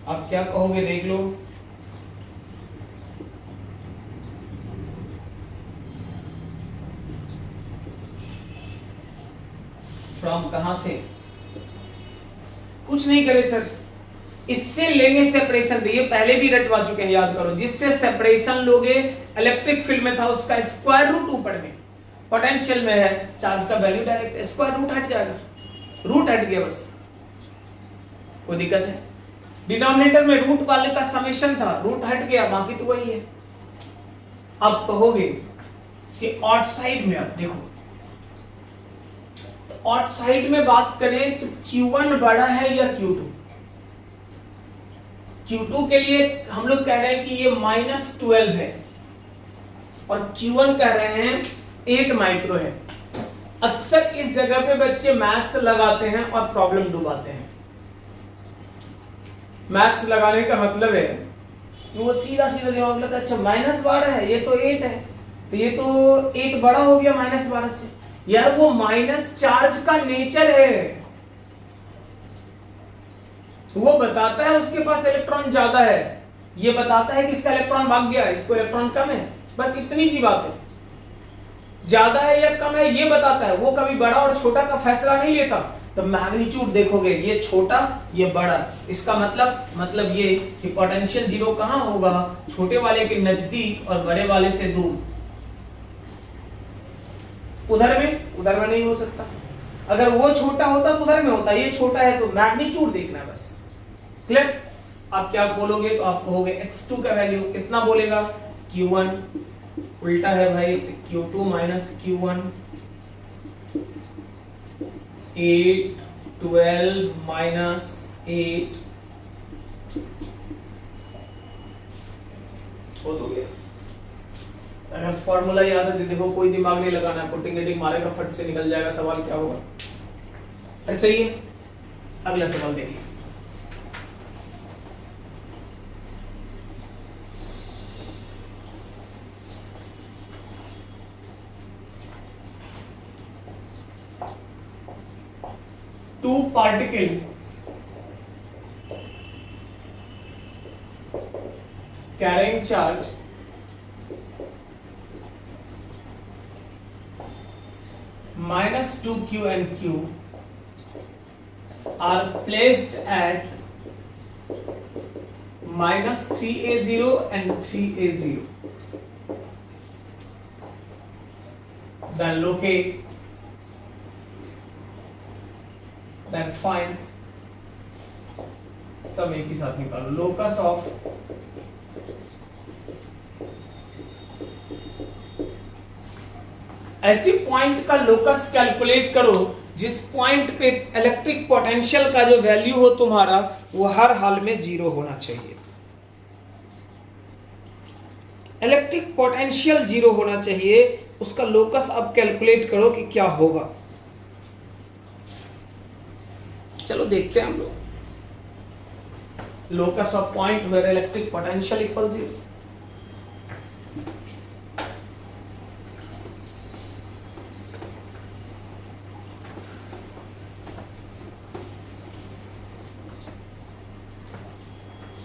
अब क्या कहोगे? देख लो। फ्रॉम कहां से? कुछ नहीं करे सर, इससे लेंगे सेपरेशन। तो ये पहले भी रटवा चुके हैं, याद करो। जिससे सेपरेशन लोगे इलेक्ट्रिक फील्ड में था उसका स्क्वायर रूट ऊपर में, पोटेंशियल में है चार्ज का वैल्यू डायरेक्ट स्क्वायर रूट हट जाएगा। रूट हट गया बस, कोई दिक्कत है? डिनोमिनेटर में रूट वाले का समेशन था, रूट हट गया, बाकी तो वही है। अब कहोगे कि आउटसाइड में, अब देखो आउटसाइड में बात करें तो Q1 बड़ा है या Q2? Q2 के लिए हम लोग कह रहे हैं कि ये -12 है। और Q1 कह रहे हैं 8 माइक्रो है। अक्सर इस जगह पे बच्चे मैथ्स लगाते हैं और प्रॉब्लम डुबाते हैं। मैथ्स लगाने का मतलब है कि वो सीधा सीधा दिमाग लगता है, अच्छा -12 है, ये तो 8 है, तो ये तो 8 बड़ा हो गया -12 से। यार वो माइनस चार्ज का नेचर है, वो बताता है उसके पास इलेक्ट्रॉन ज्यादा है, ये बताता है कि इसका इलेक्ट्रॉन भाग गया, इसको इलेक्ट्रॉन कम है, बस इतनी सी बात है। ज्यादा है या कम है ये बताता है, वो कभी बड़ा और छोटा का फैसला नहीं लेता। तो मैग्नीट्यूड देखोगे, ये छोटा ये बड़ा, इसका मतलब ये कि पोटेंशियल जीरो कहां होगा, छोटे वाले के नजदीक और बड़े वाले से दूर। उधर में नहीं हो सकता। अगर वो छोटा होता तो उधर में होता, ये छोटा है तो मैग्नीट्यूड देखना है बस। क्लियर? आप क्या बोलोगे तो आप कहोगे x2 का वैल्यू कितना बोलेगा, Q1 उल्टा है भाई, Q2 माइनस Q1, 8 12 माइनस 8 हो तो गया। अगर फॉर्मूला याद है तो देखो, कोई दिमाग नहीं लगाना है, पुटिंग एडिंग मारेगा फट से निकल जाएगा। सवाल क्या होगा? ऐसे ही है। अगला सवाल देखिए। Two particle carrying charge -2q and q are placed at -3a0 and 3a0. Then locate, then find, सब एक ही साथ निकालो, लोकस ऑफ ऐसी पॉइंट का लोकस कैलकुलेट करो जिस पॉइंट पे इलेक्ट्रिक पोटेंशियल का जो वैल्यू हो तुम्हारा वो हर हाल में 0 होना चाहिए। इलेक्ट्रिक पोटेंशियल 0 होना चाहिए, उसका लोकस अब कैलकुलेट करो कि क्या होगा। चलो देखते हैं हम लोग। Locus of point where electric potential equal 0।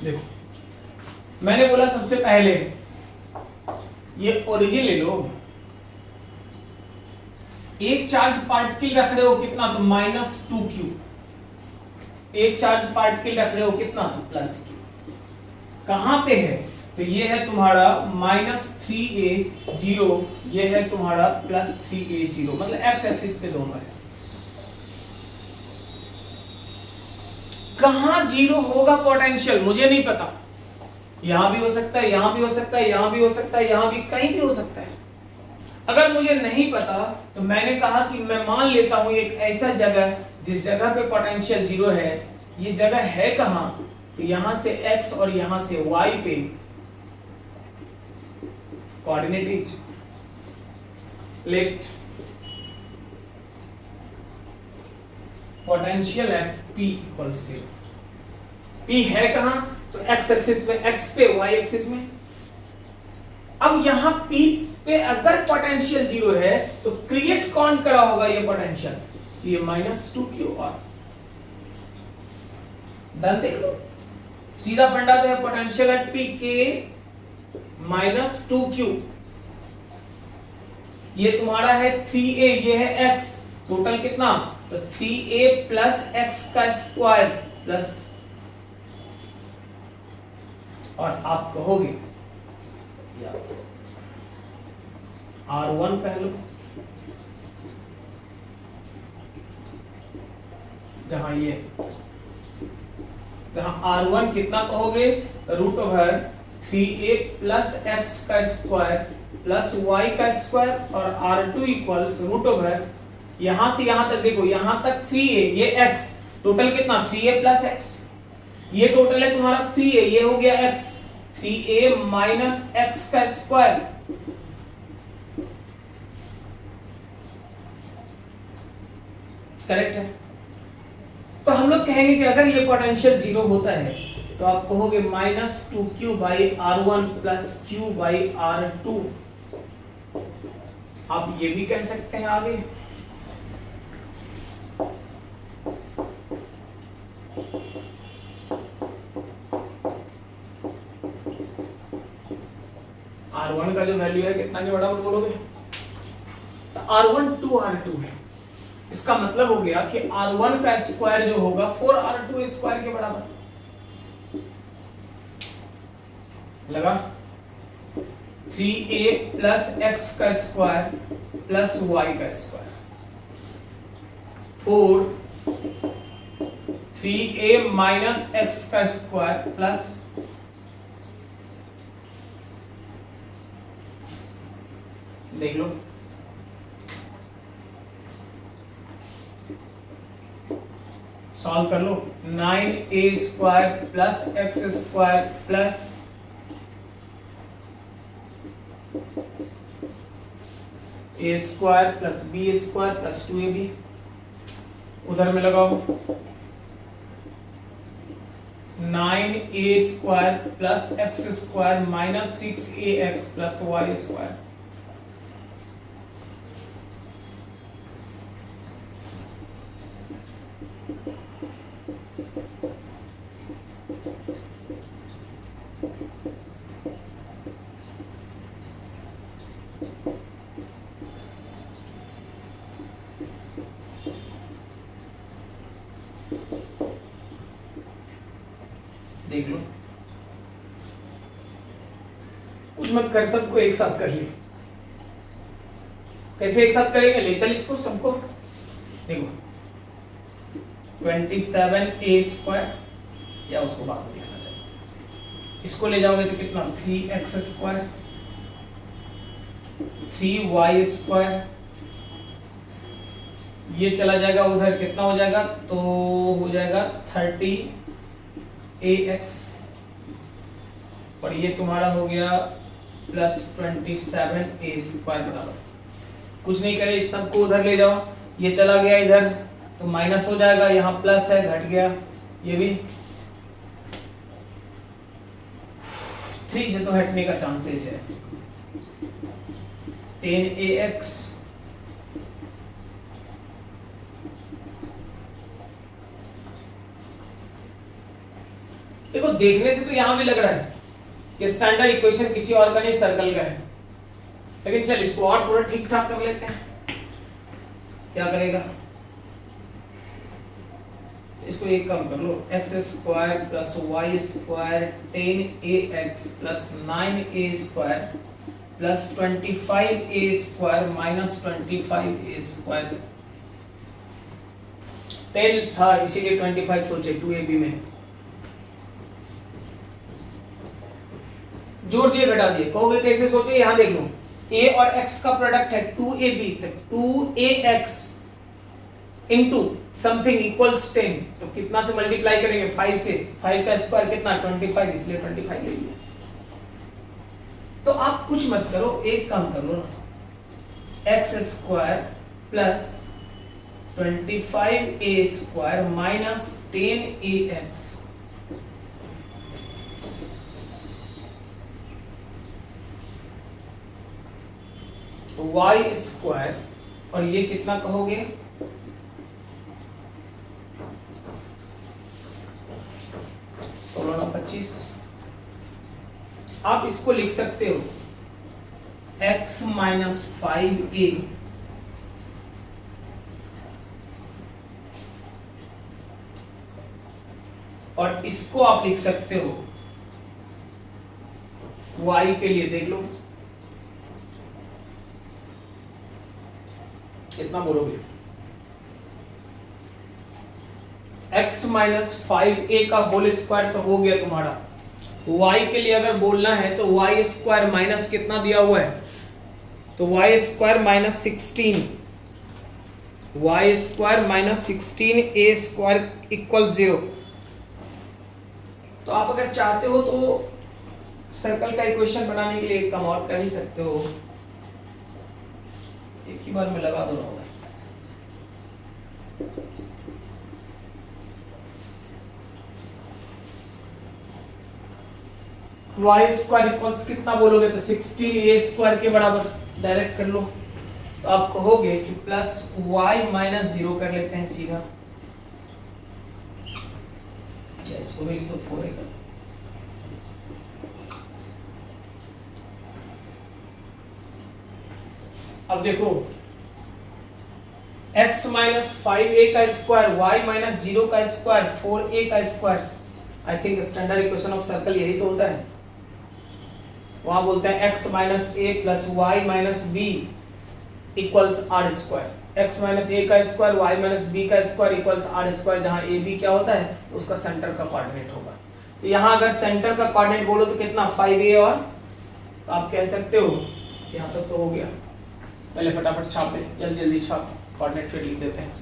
देखो, मैंने बोला सबसे पहले ये ओरिजिन ले लो। एक चार्ज पार्टिकल रख रहे हो कितना, तो -2q। एक चार्ज पार्टिकल रख रहे हो कितना, तो +q। कहां पे है, तो ये है तुम्हारा -3a0, ये है तुम्हारा +3a0, मतलब x एक्सिस पे दोनों है। कहां 0 होगा पोटेंशियल मुझे नहीं पता, यहां भी हो सकता है, यहां भी हो सकता है, यहां भी हो सकता है, यहां भी कहीं भी हो सकता है। अगर मुझे नहीं पता तो मैंने कहा कि मैं मान लेता हूं एक ऐसा जगह जिस जगह पे पोटेंशियल 0 है। ये जगह है कहां, तो यहां से x और यहां से y पे coordinate is let potential at p equals 0। p है कहां, तो x एक्सिस पे, x पे, y एक्सिस में। अब यहां p पे अगर पोटेंशियल 0 है तो क्रिएट कौन करा होगा ये पोटेंशियल, ये -2q। और डन देख लो, सीधा फंडा तो है पोटेंशियल एट p के -2q। ये तुम्हारा है 3a, ये है x, टोटल कितना, तो 3a प्लस x का स्क्वायर प्लस, और आप कहोगे R1 कह लो, जहां ये, जहां R1 कितना कहोगे, तो √3a प्लस x का स्क्वायर प्लस y का स्क्वायर, और R2 इक्वल्स √, यहां से यहां तक देखो, यहां तक 3a, ये x, टोटल कितना 3a प्लस x, ये टोटल है तुम्हारा 3a, ये हो गया x, 3a माइनस x का स्क्वायर करेक्ट है। तो हम लोग कहेंगे कि अगर ये पोटेंशियल जीरो होता है तो आप कहोगे -2q/r1 प्लस q/r2। आप ये भी कह सकते हैं आगे, R1 का जो वैल्यू है कितना के बराबर बोलोगे, तो R1 2R2 है। इसका मतलब हो गया कि R1 का स्क्वायर जो होगा 4R2 स्क्वायर के बराबर लगा। 3a प्लस x का स्क्वायर प्लस y का स्क्वायर 4 3a माइनस x का स्क्वायर प्लस देख लो सॉल्व कर लो 9a square plus x square plus a square plus b square plus 2ab उधर में लगाओ 9a square plus x square minus 6ax plus y square देख लो, कुछ मत कर, सबको एक साथ कर लिए। कैसे एक साथ करेंगे, ले चल इसको सबको। देखो 27a स्क्वायर, या उसको बाद में लिखना चाहिए, इसको ले जाओगे तो कितना 3x स्क्वायर 3y स्क्वायर, ये चला जाएगा उधर, कितना हो जाएगा, तो हो जाएगा 30ax, और ये तुम्हारा हो गया प्लस 27a स्क्वायर बराबर। कुछ नहीं करे, इस सबको उधर ले जाओ, ये चला गया इधर तो माइनस हो जाएगा, यहाँ प्लस है घट गया, ये भी 3 से तो हटने का चांसेस है। 10ax देखो, देखने से तो यहां भी लग रहा है कि स्टैंडर्ड इक्वेशन किसी और का नहीं, सर्कल का है, लेकिन चल इसको और थोड़ा ठीक ठाक कर लेते हैं। क्या करेगा, इसको एक कम कर लो, x square plus y square 10ax plus 9a square plus 25a square minus 25a square. 10 था इसीलिए 25 सोचे 2ab में जोड़ दिए घटा दिए। कहोगे कैसे सोचे, यहां देख लो, a और x का प्रोडक्ट है 2ab, तक 2ax इनटू समथिंग इक्वल्स 10, तो कितना से मल्टीप्लाई करेंगे 5 से, 5 का स्क्वायर कितना 25, इसलिए 25 ले लिया। तो आप कुछ मत करो, एक काम कर लो ना, x square plus 25a square minus 10ax y square, और ये कितना कहोगे 16×25। आप इसको लिख सकते हो x माइनस 5a और इसको आप लिख सकते हो y के लिए, देख लो कितना बोलोगे, x माइनस 5a का होल स्क्वायर तो हो गया तुम्हारा। y के लिए अगर बोलना है तो y स्क्वायर माइनस कितना दिया हुआ है, तो y square minus 16, y square minus 16a square equal 0। तो आप अगर चाहते हो तो सर्कल का इक्वेशन बनाने के लिए एक काम और कर ही सकते हो, एक ही बार में लगा दो ना, वाई स्क्वायर इक्वल्स कितना बोलोगे तो 16a स्क्वायर के बराबर, डायरेक्ट कर लो। तो आप कहोगे कि प्लस वाई माइनस 0 कर लेते हैं सीधा, इसको भी लिख दो 4a का। अब देखो x माइनस 5a का स्क्वायर, y माइनस 0 का स्क्वायर, 4a का square. I think standard equation of circle यही तो होता है। वहां बोलते हैं x minus a plus y minus b equals r square. x minus a का स्क्वायर, y माइनस b का स्क्वायर इक्वल्स आर स्क्वायर, जहां a b क्या होता है उसका सेंटर का कोऑर्डिनेट होगा। तो यहाँ अगर सेंटर का कोऑर्डिनेट बोलो तो कितना 5a, और तो आप कह सकते हो यहाँ तक तो हो गया। पहले फटाफट छाप ले, जल्दी जल्दी छाप, कोऑर्डिनेट फिर लिख देते हैं।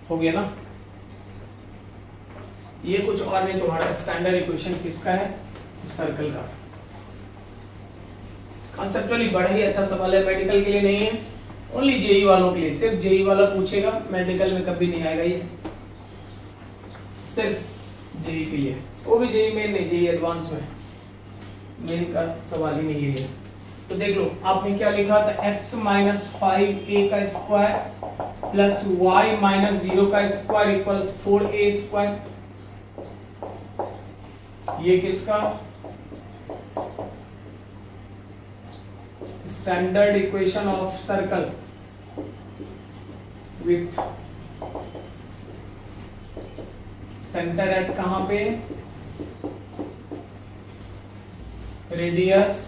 हो गया ना। ये कुछ और नहीं, तुम्हारा स्टैंडर्ड इक्वेशन किसका है, सर्कल का। कॉन्सेप्चुअली बड़ा ही अच्छा सवाल है, मेडिकल के लिए नहीं है, ओनली जेई वालों के लिए। सिर्फ जेई वाला पूछेगा, मेडिकल में कभी नहीं आएगा ये, सिर्फ जेई के लिए। वो भी जेई मेन नहीं, जेई एडवांस में, मेन का सवाल ही नहीं है। तो देख लो आपने क्या लिखा था, x माइनस 5a का स्क्वायर प्लस y माइनस 0 का स्क्वायर इक्वल्स 4a स्क्वायर। ये किसका standard equation of circle with centre at कहां पे, रेडियस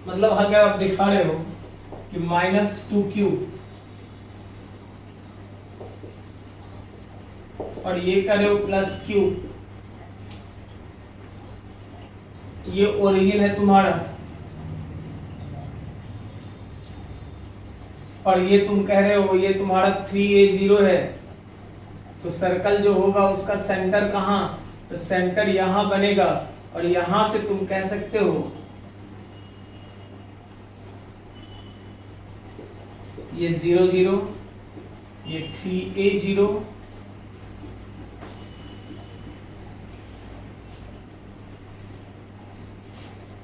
मतलब अगर आप दिखा रहे हो कि -2q और ये कर रहे हो +q, ये ओरिजिन है तुम्हारा और ये तुम कह रहे हो ये तुम्हारा 3a0 है, तो सर्कल जो होगा उसका सेंटर कहाँ, तो सेंटर यहां बनेगा और यहां से तुम कह सकते हो ये 0 0, ये 3a0,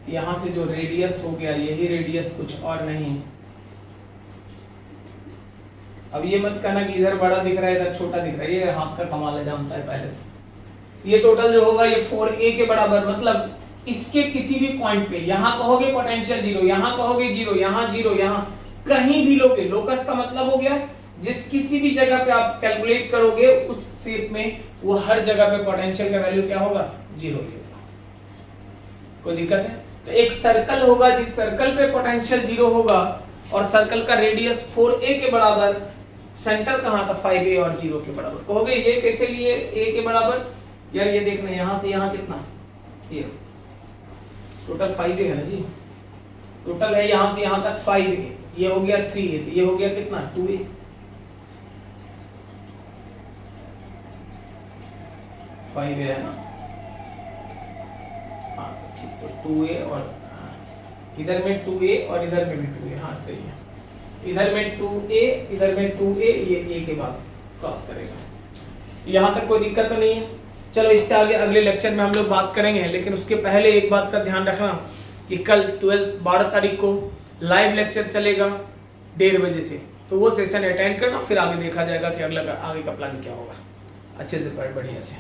यहां से जो रेडियस हो गया यही रेडियस, कुछ और नहीं। अब ये मत कहना कि इधर बड़ा दिख रहा है इधर छोटा दिख रहा है, ये हाथ का कमाल है, जानता है पहले से। ये टोटल जो होगा ये 4a के बराबर, मतलब इसके किसी भी पॉइंट पे, यहां कहोगे पोटेंशियल 0, यहां कहोगे 0, यहां 0, यहां कहीं भी लोगे, लोकस का मतलब हो गया जिस किसी भी जगह पे आप कैलकुलेट करोगे उस शेप में वो हर जगह पे पोटेंशियल का वैल्यू क्या होगा, 0 ही होगा। कोई दिक्कत है? तो एक सर्कल होगा जिस सर्कल पे पोटेंशियल 0 होगा और सर्कल का रेडियस 4a के बराबर, सेंटर कहां था 5a और 0 के बराबर। कहोगे ये कैसे लिए a के बराबर, यार ये देखना यहां से यहां कितना, ये टोटल 5a है ना जी, टोटल है यहां से यहां तक 5a, ये हो गया 3a, तो ये हो गया कितना 2a। फाइव है ना, हाँ ठीक, तो 2a और इधर में 2a और इधर में भी 2a, हाँ सही है। इधर में 2a, इधर में 2a, ये a के बाद क्रॉस करेगा। यहाँ तक कोई दिक्कत तो नहीं है। चलो इससे आगे अगले लेक्चर में हम लोग बात करेंगे, लेकिन उसके पहले एक बात का ध्यान रखना कि कल 12 तारीख को लाइव लेक्चर चलेगा 1:30 बजे से, तो वो सेशन अटेंड करना, फिर आगे देखा जाएगा कि अगला आगे का प्लान क्या होगा। अच्छे से बढ़िया से